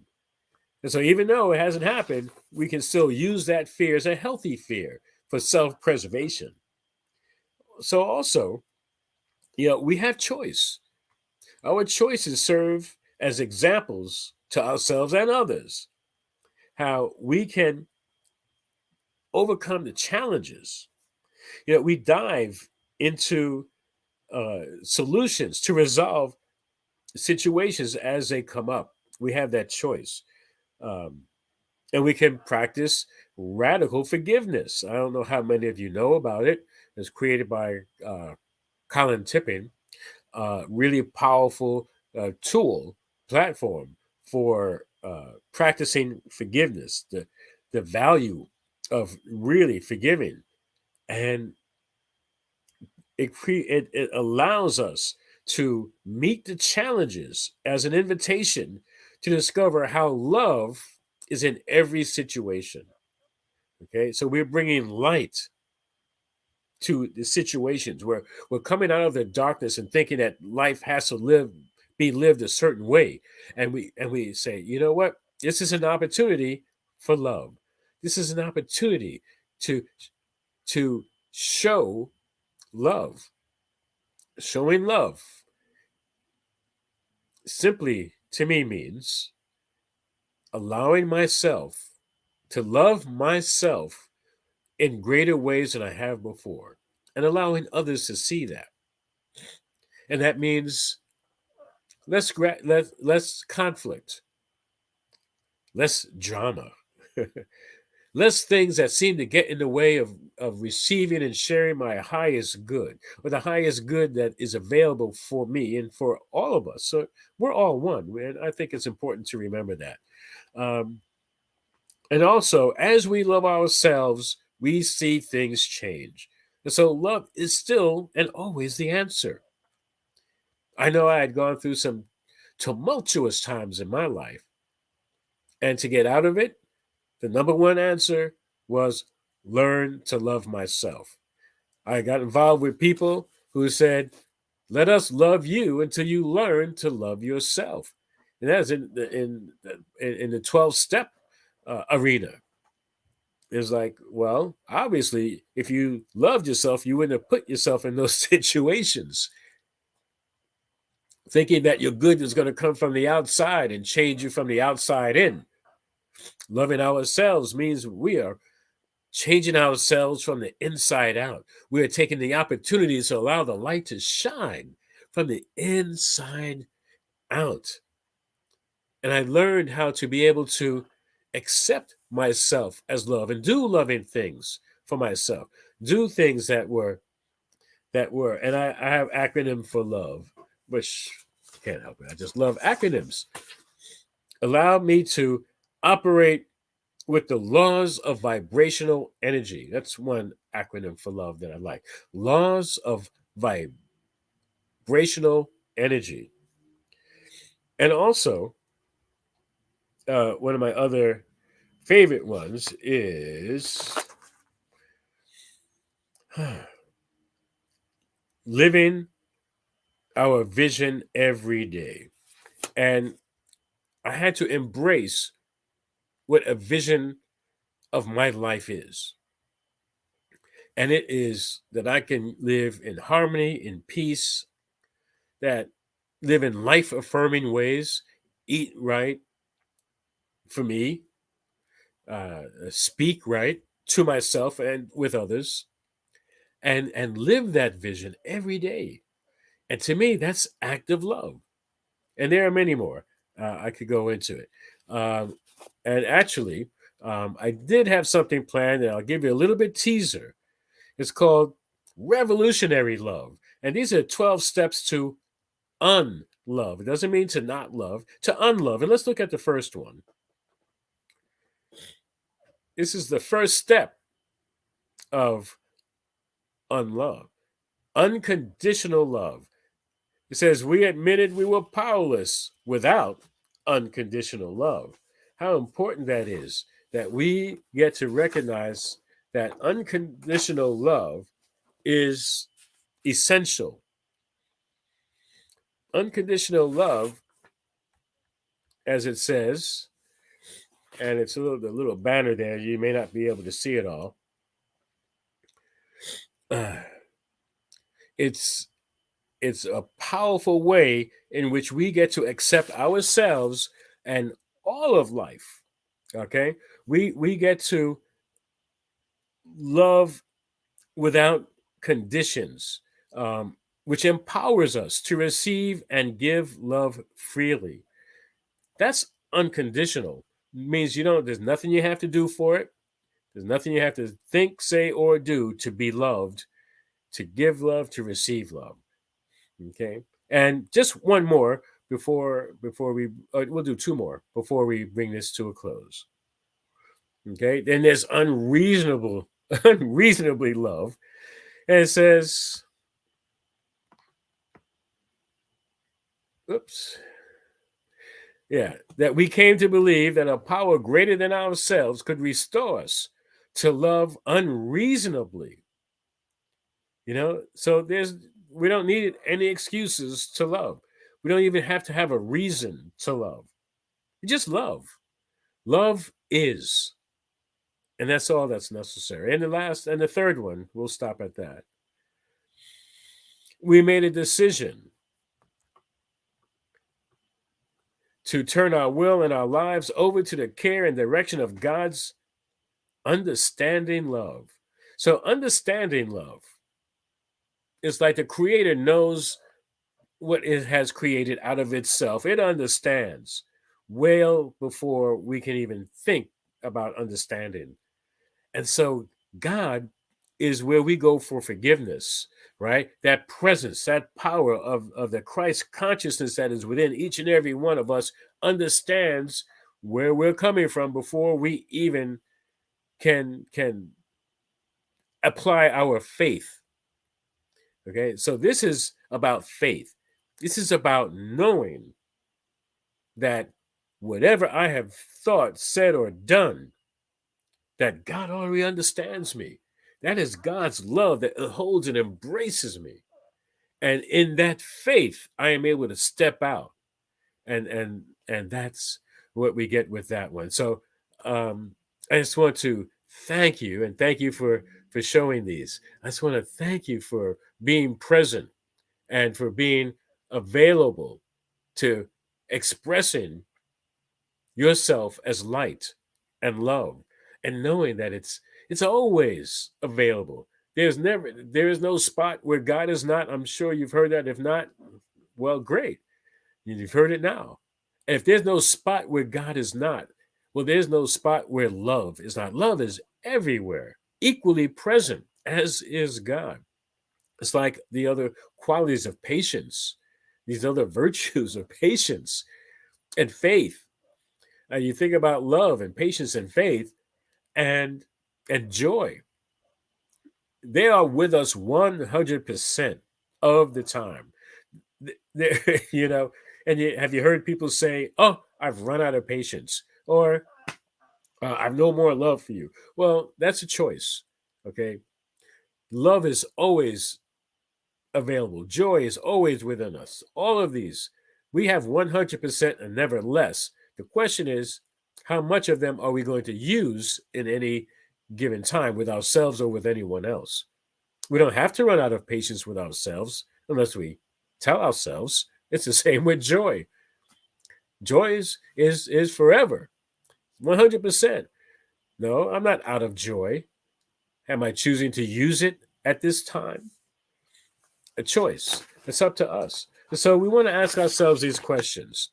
F: And so, even though it hasn't happened, we can still use that fear as a healthy fear for self-preservation. So, also, we have choice. Our choices serve as examples to ourselves and others how we can overcome the challenges. We dive into solutions to resolve situations as they come up. We have that choice. Um, and we can practice radical forgiveness. I don't know how many of you know about it. It's created by Colin Tipping, really powerful tool, platform for practicing forgiveness, the value of really forgiving. And it allows us to meet the challenges as an invitation to discover how love is in every situation. Okay, so we're bringing light to the situations where we're coming out of the darkness and thinking that life has to be lived a certain way, and we say, you know what, this is an opportunity for love. This is an opportunity to show love. Showing love simply to me means allowing myself to love myself in greater ways than I have before, and allowing others to see that. And that means less conflict, less drama, less things that seem to get in the way of receiving and sharing my highest good, or the highest good that is available for me and for all of us. So we're all one, and I think it's important to remember that. Um, and also, as we love ourselves, we see things change. And so love is still and always the answer. I know I had gone through some tumultuous times in my life, and to get out of it, the number one answer was learn to love myself. I got involved with people who said, let us love you until you learn to love yourself. And that's in the 12 step arena. It's like, well, obviously, if you loved yourself, you wouldn't have put yourself in those situations, thinking that your good is going to come from the outside and change you from the outside in. Loving ourselves means we are changing ourselves from the inside out. We are taking the opportunities to allow the light to shine from the inside out. And I learned how to be able to accept myself as love and do loving things for myself. Do things that were, and I have acronym for love, which can't help it. I just love acronyms. Allow me to operate with the laws of vibrational energy. That's one acronym for love that I like. Laws of vibrational energy. And also, one of my other favorite ones is living our vision every day. And I had to embrace what a vision of my life is. And it is that I can live in harmony, in peace, that live in life affirming ways, eat right for me, speak right to myself and with others, and live that vision every day. And to me, that's active love. And there are many more. I could go into it. Um, and actually, I did have something planned, and I'll give you a little bit teaser. It's called Revolutionary Love. And these are 12 steps to unlove. It doesn't mean to not love, to unlove. And let's look at the first one. This is the first step of unlove. Unconditional love. It says, we admitted we were powerless without unconditional love. How important that is, that we get to recognize that unconditional love is essential. Unconditional love, as it says, and it's a little banner there, you may not be able to see it all. It's a powerful way in which we get to accept ourselves and all of life. Okay, we get to love without conditions, which empowers us to receive and give love freely. That's unconditional. It means there's nothing you have to do for it. There's nothing you have to think, say, or do to be loved, to give love, to receive love. Okay. And just one more before we we'll do two more before we bring this to a close. Okay. Then there's unreasonably love. And it says, oops. Yeah, that we came to believe that a power greater than ourselves could restore us to love unreasonably. So we don't need any excuses to love. We don't even have to have a reason to love. We just love. Love is. And that's all that's necessary. And the third one, we'll stop at that. We made a decision to turn our will and our lives over to the care and direction of God's understanding love. So understanding love is like the Creator knows what it has created out of itself. It understands well before we can even think about understanding. And so God is where we go for forgiveness, right? That presence, that power of the Christ consciousness that is within each and every one of us understands where we're coming from before we even can apply our faith. Okay, so this is about faith. This is about knowing that whatever I have thought, said, or done, that God already understands me. That is God's love that holds and embraces me. And in that faith, I am able to step out. And that's what we get with that one. So I just want to thank you, and thank you for showing these. I just want to thank you for being present and for being available to expressing yourself as light and love, and knowing that it's always available. There is no spot where God is not. I'm sure you've heard that. If not, well, great. You've heard it now. And if there's no spot where God is not, well, there's no spot where love is not. Love is everywhere, equally present, as is God. It's like the other qualities of patience, these other virtues of patience and faith. You think about love and patience and faith and joy. They are with us 100% of the time. you know, and have you heard people say, "Oh, I've run out of patience," or "I've no more love for you"? Well, that's a choice. Okay, love is always available. Joy is always within us. All of these, we have 100% and never less. The question is, how much of them are we going to use in any given time with ourselves or with anyone else? We don't have to run out of patience with ourselves unless we tell ourselves. It's the same with joy. Joy is forever, 100%. No, I'm not out of joy. Am I choosing to use it at this time? A choice. It's up to us. And so we want to ask ourselves these questions.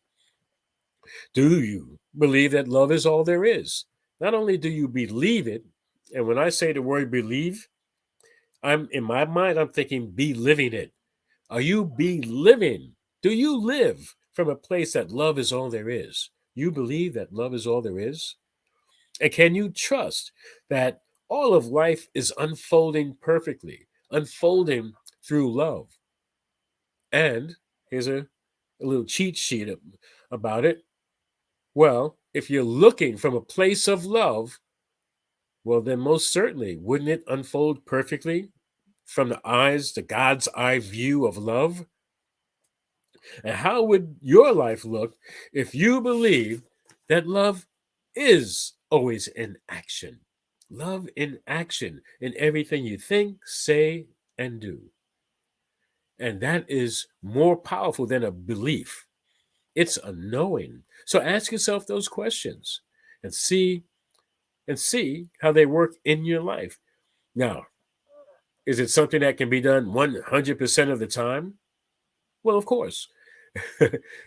F: Do you believe that love is all there is? Not only do you believe it, and when I say the word believe, I'm in my mind, I'm thinking be living it. Are you be living? Do you live from a place that love is all there is? You believe that love is all there is? And can you trust that all of life is unfolding perfectly, unfolding through love? And here's a little cheat sheet about it. Well, if you're looking from a place of love, well, then most certainly, wouldn't it unfold perfectly from the God's eye view of love? And how would your life look if you believe that love is always in action? Love in action in everything you think, say, and do. And that is more powerful than a belief. It's a knowing. So ask yourself those questions and see how they work in your life. Now, is it something that can be done 100% of the time? Well, of course.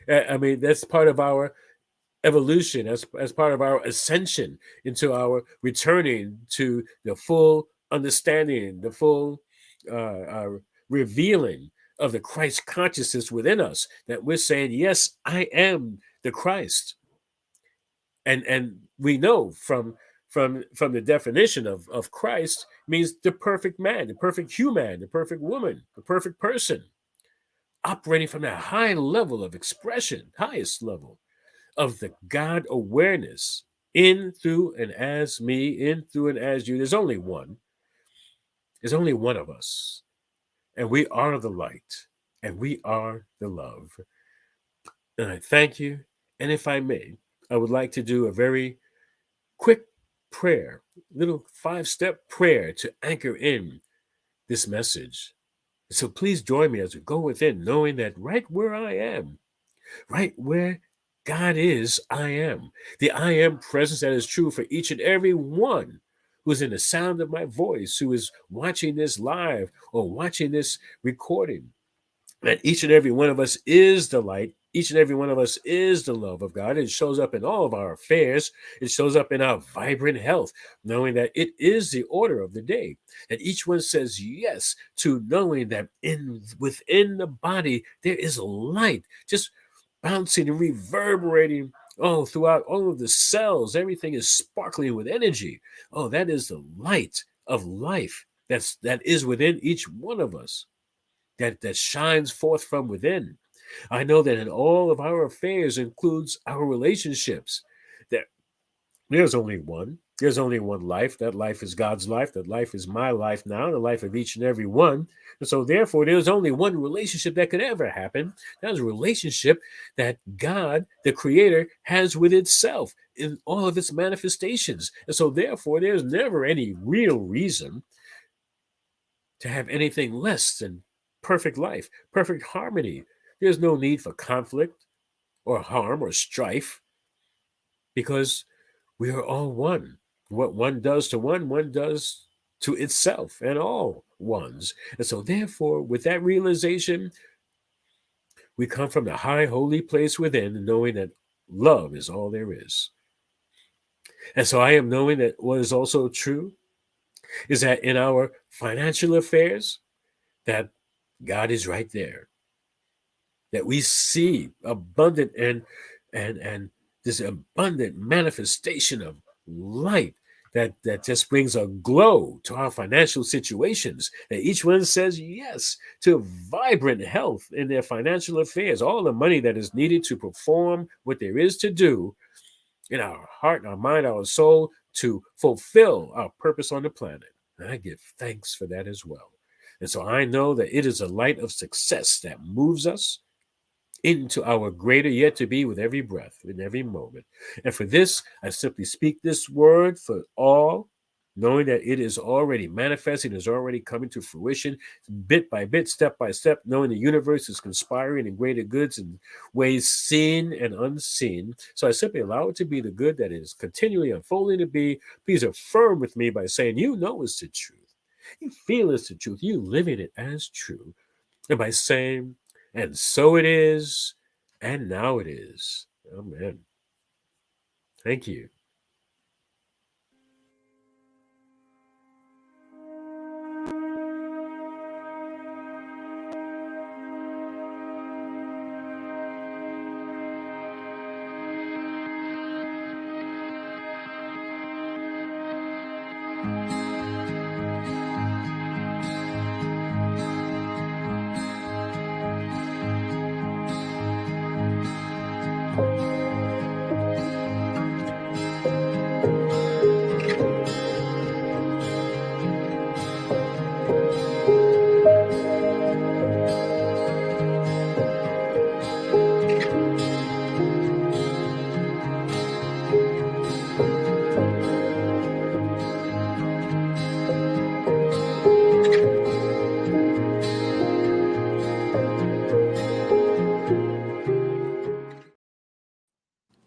F: I mean, that's part of our evolution, as part of our ascension into our returning to the full understanding, the full revealing of the Christ consciousness within us, that we're saying, yes, I am the Christ. And we know from the definition of Christ means the perfect man, the perfect human, the perfect woman, the perfect person, operating from that high level of expression, highest level of the God awareness in, through, and as me, in, through, and as you. There's only one. There's only one of us. And we are the light, and we are the love. And I thank you. And if I may, I would like to do a very quick prayer, little 5-step prayer to anchor in this message. So please join me as we go within, knowing that right where I am, right where God is, I am. The I am presence that is true for each and every one who's in the sound of my voice, who is watching this live or watching this recording. That each and every one of us is the light. Each and every one of us is the love of God. It shows up in all of our affairs. It shows up in our vibrant health, knowing that it is the order of the day. And each one says yes to knowing that within the body, there is a light just bouncing and reverberating throughout all of the cells. Everything is sparkling with energy. Oh, that is the light of life that is within each one of us. That shines forth from within. I know that in all of our affairs includes our relationships. That there's only one. There's only one life. That life is God's life. That life is my life now, the life of each and every one. And so therefore, there's only one relationship that could ever happen. That is a relationship that God, the Creator, has with itself in all of its manifestations. And so therefore, there's never any real reason to have anything less than perfect life, perfect harmony. There's no need for conflict or harm or strife, because we are all one. What one does to one does to itself and all ones. And so therefore, with that realization, we come from the high holy place within, knowing that love is all there is. And so I am knowing that what is also true is that in our financial affairs, that God is right there. That we see abundant and this abundant manifestation of light that just brings a glow to our financial situations, that each one says yes to vibrant health in their financial affairs, all the money that is needed to perform what there is to do in our heart, our mind, our soul, to fulfill our purpose on the planet. And I give thanks for that as well. And so I know that it is a light of success that moves us into our greater yet to be with every breath, in every moment. And for this, I simply speak this word for all, knowing that it is already manifesting, is already coming to fruition, bit by bit, step by step, knowing the universe is conspiring in greater goods in ways seen and unseen. So I simply allow it to be the good that is continually unfolding to be. Please affirm with me by saying, you know it's the truth. You feel it's the truth. You living it as true. And by saying, and so it is, and now it is. Amen. Thank you.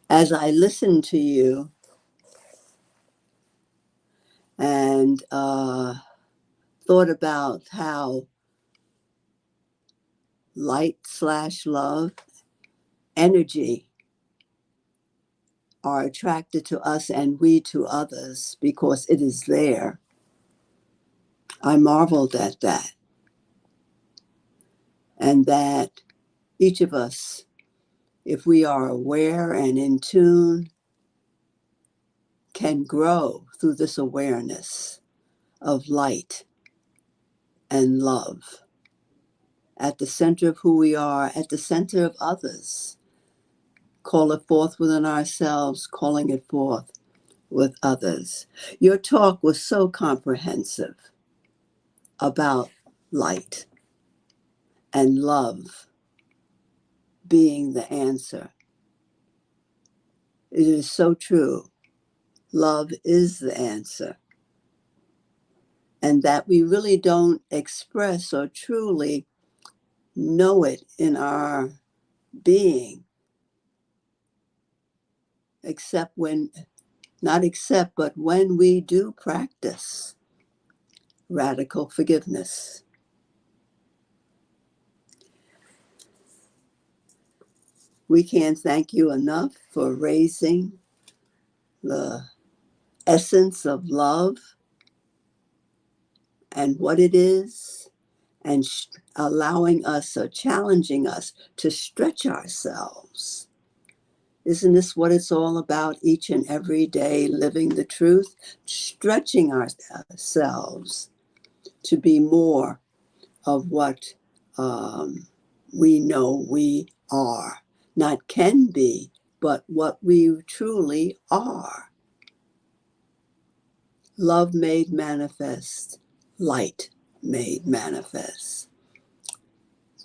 E: As I listened to you and thought about how light/love, energy are attracted to us and we to others because it is there, I marveled at that. And that each of us, if we are aware and in tune, can grow through this awareness of light and love at the center of who we are, at the center of others. Call it forth within ourselves, calling it forth with others. Your talk was so comprehensive about light and love being the answer. It is so true. Love is the answer. And that we really don't express or truly know it in our being, but when we do practice radical forgiveness. We can't thank you enough for raising the essence of love and what it is, and allowing us or challenging us to stretch ourselves. Isn't this what it's all about each and every day, living the truth, stretching ourselves to be more of what we know we are, not can be, but what we truly are. Love made manifest, light made manifest.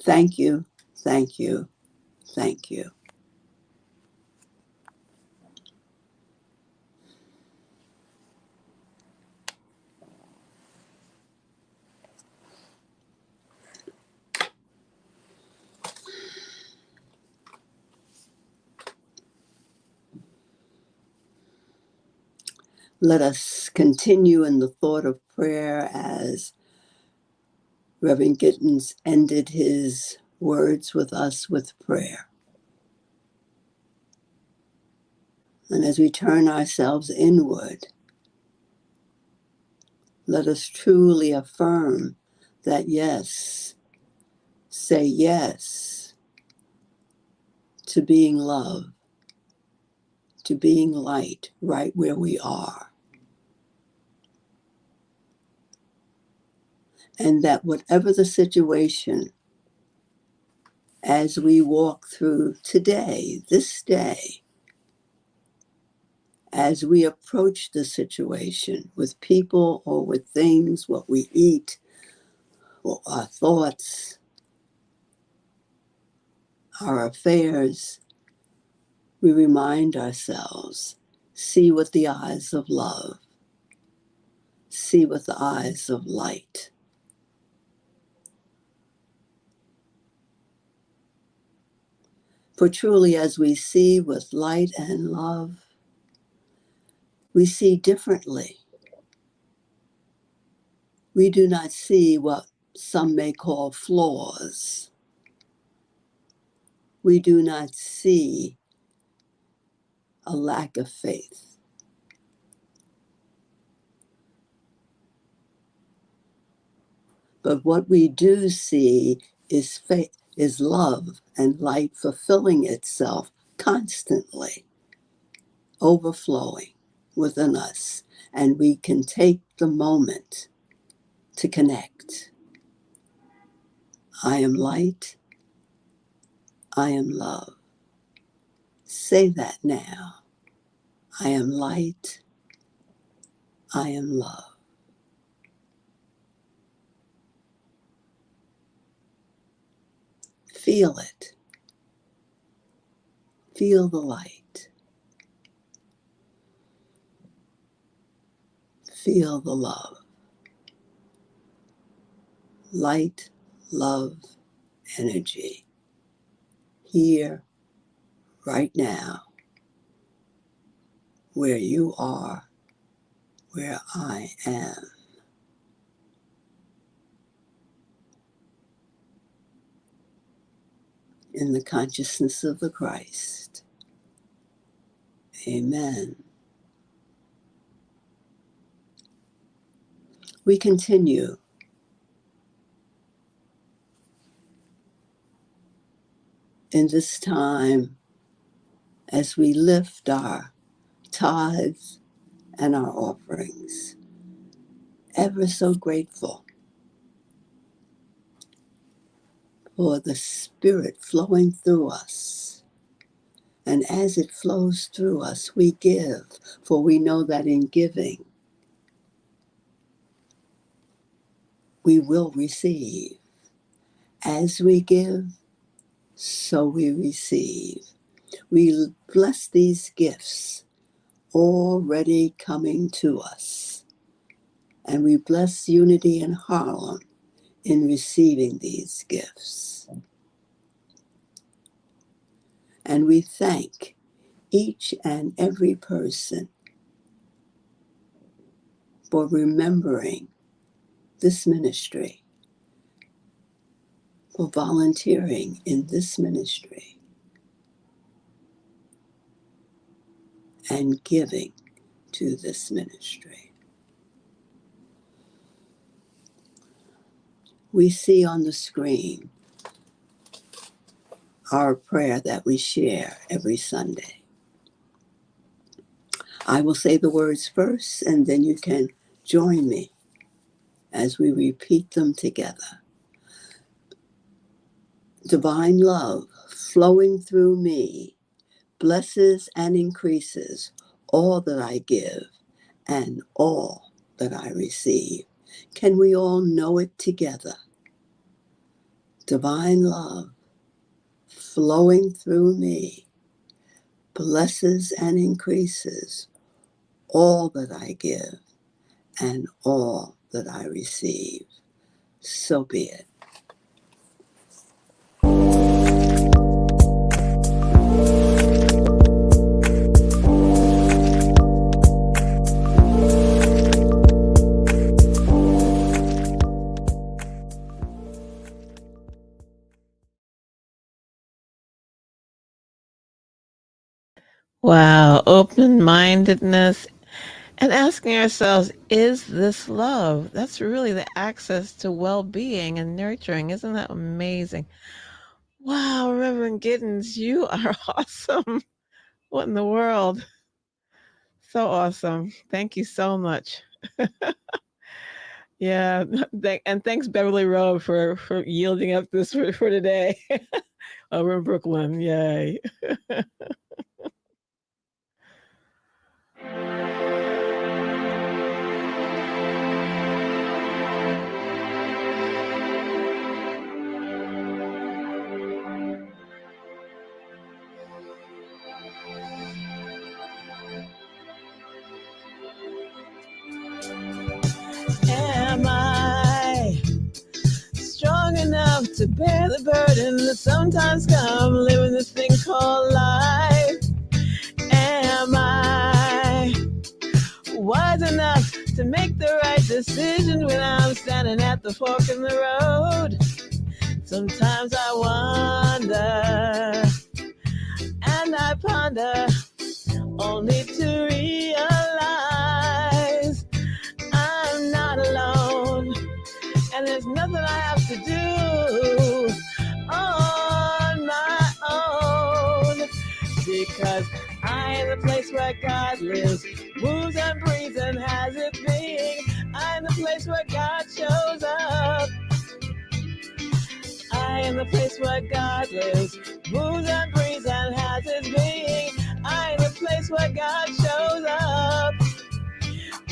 E: Thank you, thank you, thank you. Let us continue in the thought of prayer as Reverend Gittens ended his words with us with prayer. And as we turn ourselves inward, let us truly affirm that yes, say yes to being love, to being light right where we are. and that whatever the situation, as we walk through today, this day, as we approach the situation with people or with things, what we eat, or our thoughts, our affairs, we remind ourselves, see with the eyes of love, see with the eyes of light. For truly, as we see with light and love, we see differently. We do not see what some may call flaws. We do not see a lack of faith. But what we do see is faith, is love and light fulfilling itself constantly, overflowing within us. And we can take the moment to connect. I am light. I am love. Say that now. I am light. I am love. Feel it. Feel the light. Feel the love. Light, love, energy. Here, right now, where you are, where I am. In the consciousness of the Christ. Amen. We continue in this time as we lift our tithes and our offerings. Ever so grateful for the Spirit flowing through us. And as it flows through us, we give, for we know that in giving, we will receive. As we give, so we receive. We bless these gifts already coming to us. And we bless Unity in Harlem in receiving these gifts. And we thank each and every person for remembering this ministry, for volunteering in this ministry, and giving to this ministry. We see on the screen our prayer that we share every Sunday. I will say the words first, and then you can join me as we repeat them together. Divine love flowing through me blesses and increases all that I give and all that I receive. Can we all know it together? Divine love flowing through me blesses and increases all that I give and all that I receive. So be it.
B: Wow, open-mindedness and asking ourselves, is this love? That's really the access to well-being and nurturing. Isn't that amazing? Wow, Reverend Gittens, you are awesome. What in the world? So awesome. Thank you so much. Yeah. And thanks, Beverly Rowe, for yielding up this for today. Over in Brooklyn. Yay. Am I strong enough to bear the burden that sometimes come living this thing called life? Am I wise enough to make the right decision when I'm standing at the fork in the road? Sometimes I wonder and I ponder, only to realize I'm not alone, and there's nothing I have to do on my own, because I am the place where God lives, moves and breathes and has its being. I am the place where God shows up. I am the place where God lives, moves and breathes and has its being. I am the place where God shows up.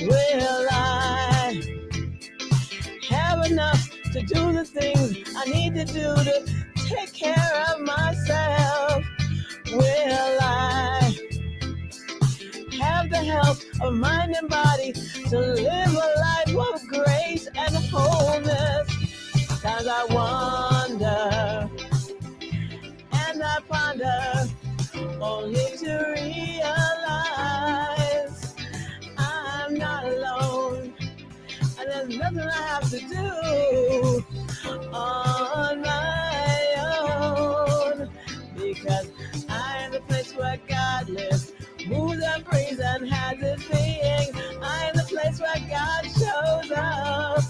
B: Will I have enough to do the things I need to do to take care of myself? Will I have the health of mind and body to live a life of grace and wholeness? Sometimes I wonder and I ponder, only to realize I'm not alone, and there's nothing I have to do on my own, because I am the place where God lives, moves and breathes and has its being. I am the place where God shows up.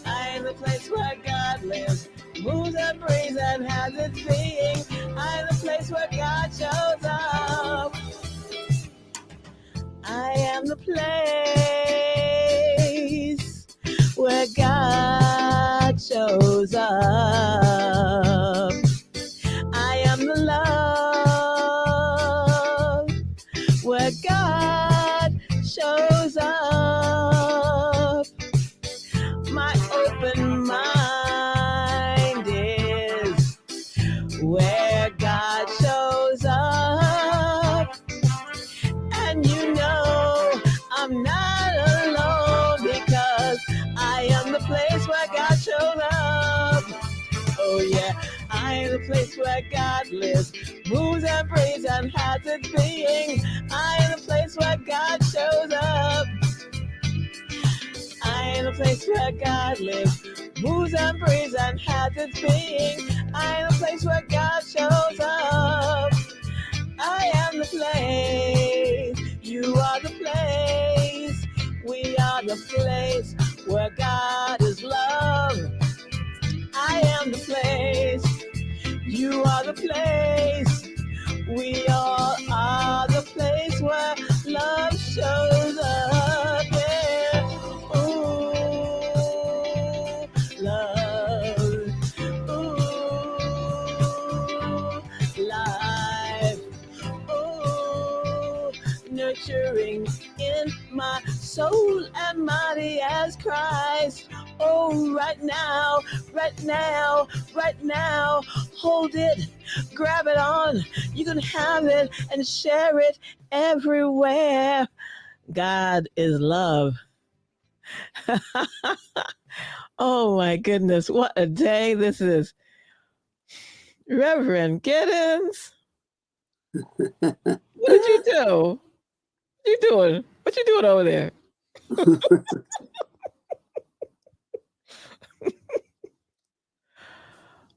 B: I am the place where God lives, moves and breathes and has its being. I am the place where God shows up. I am the place where God shows up. I am the love where God shows up. My open mind is where God shows up. And you know I'm not alone, because I am the place where God shows up. Oh yeah, I am the place where God lives, moves and breathes and has its being. I am the place where God shows up. I am the place where God lives, moves and breathes and has its being. I am the place where God shows up. I am the place, you are the place, we are the place where God is love. I am the place, you are the place, we all are the place where love shows up. Yeah. Ooh, love. Ooh, life. Ooh, nurturing in my soul and body as Christ. Oh, right now, right now, right now, hold it, grab it on. You can have it and share it everywhere. God is love. Oh my goodness, what a day this is. Reverend Gittens, what did you do? What you doing? What you doing over there?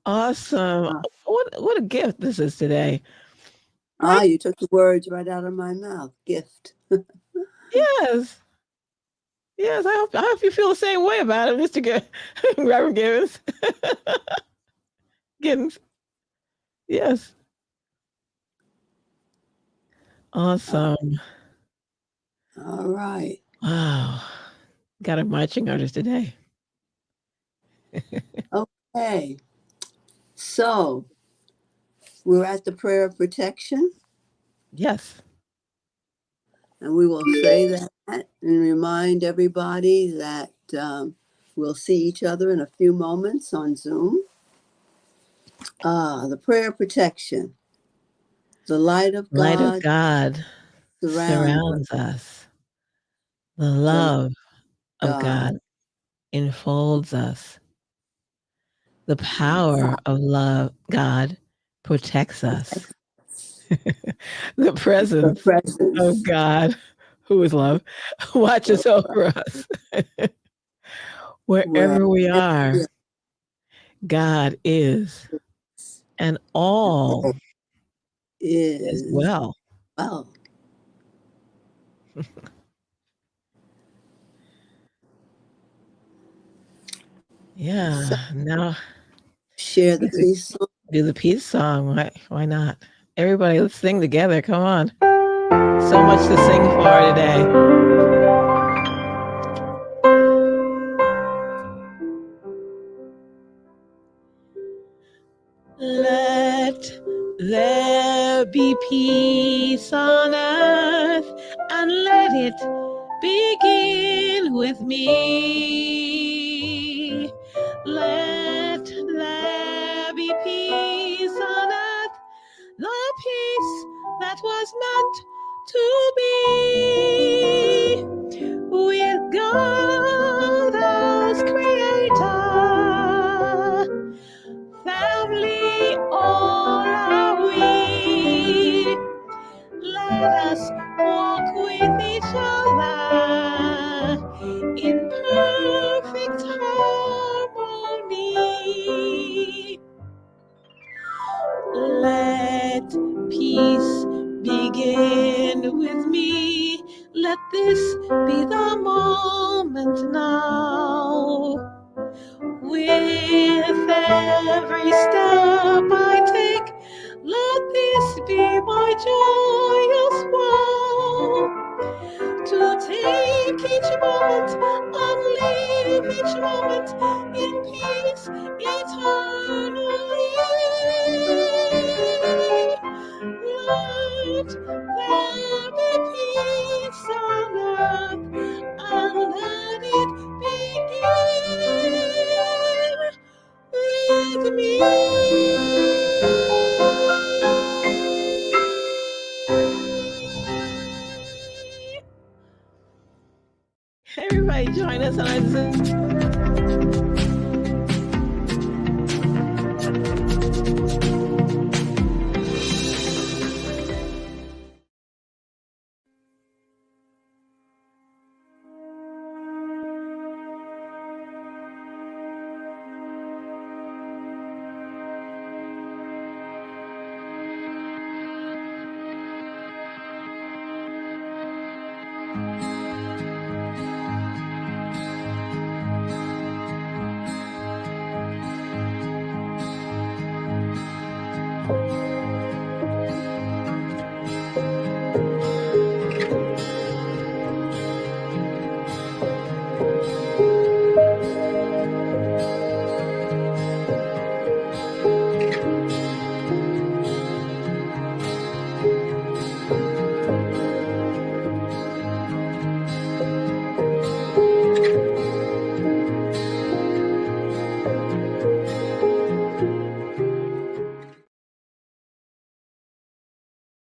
B: Awesome. What a gift this is today.
E: Ah, you took the words right out of my mouth. Gift.
B: Yes. Yes, I hope you feel the same way about it, Mr. Reverend Gittens. Gittens. Yes. Awesome.
E: All right.
B: Wow. got our marching orders today.
E: Okay. So we're at the prayer of protection,
B: Yes.
E: and we will say that and remind everybody that we'll see each other in a few moments on Zoom. The prayer of protection. The light of
B: Light of
E: God
B: God
E: surrounds
B: surrounds us. The
E: the
B: love of
E: God.
B: God enfolds us. The power of love, God protects us. The
E: The
B: presence of
E: presence
B: God, who is love, watches over us.
E: where
B: Wherever we are, God is, and all is
E: is
B: well.
E: well. So
B: Yeah. Now
E: share the peace song.
B: do the peace song. Why not? Everybody, let's sing together. Come on. So much to sing for today. Let there be peace on earth, and let it begin with me. Let there be peace on earth, the peace that was meant to be with God as creator. Family all are we. Let us walk with each other in perfect harmony. Let peace begin with me. Let this be the moment now. With every step I take, let this be my joyous vow. To take each moment and live each moment in peace eternally. Let there be peace on earth, and let it begin with me. Everybody join us on Zoom.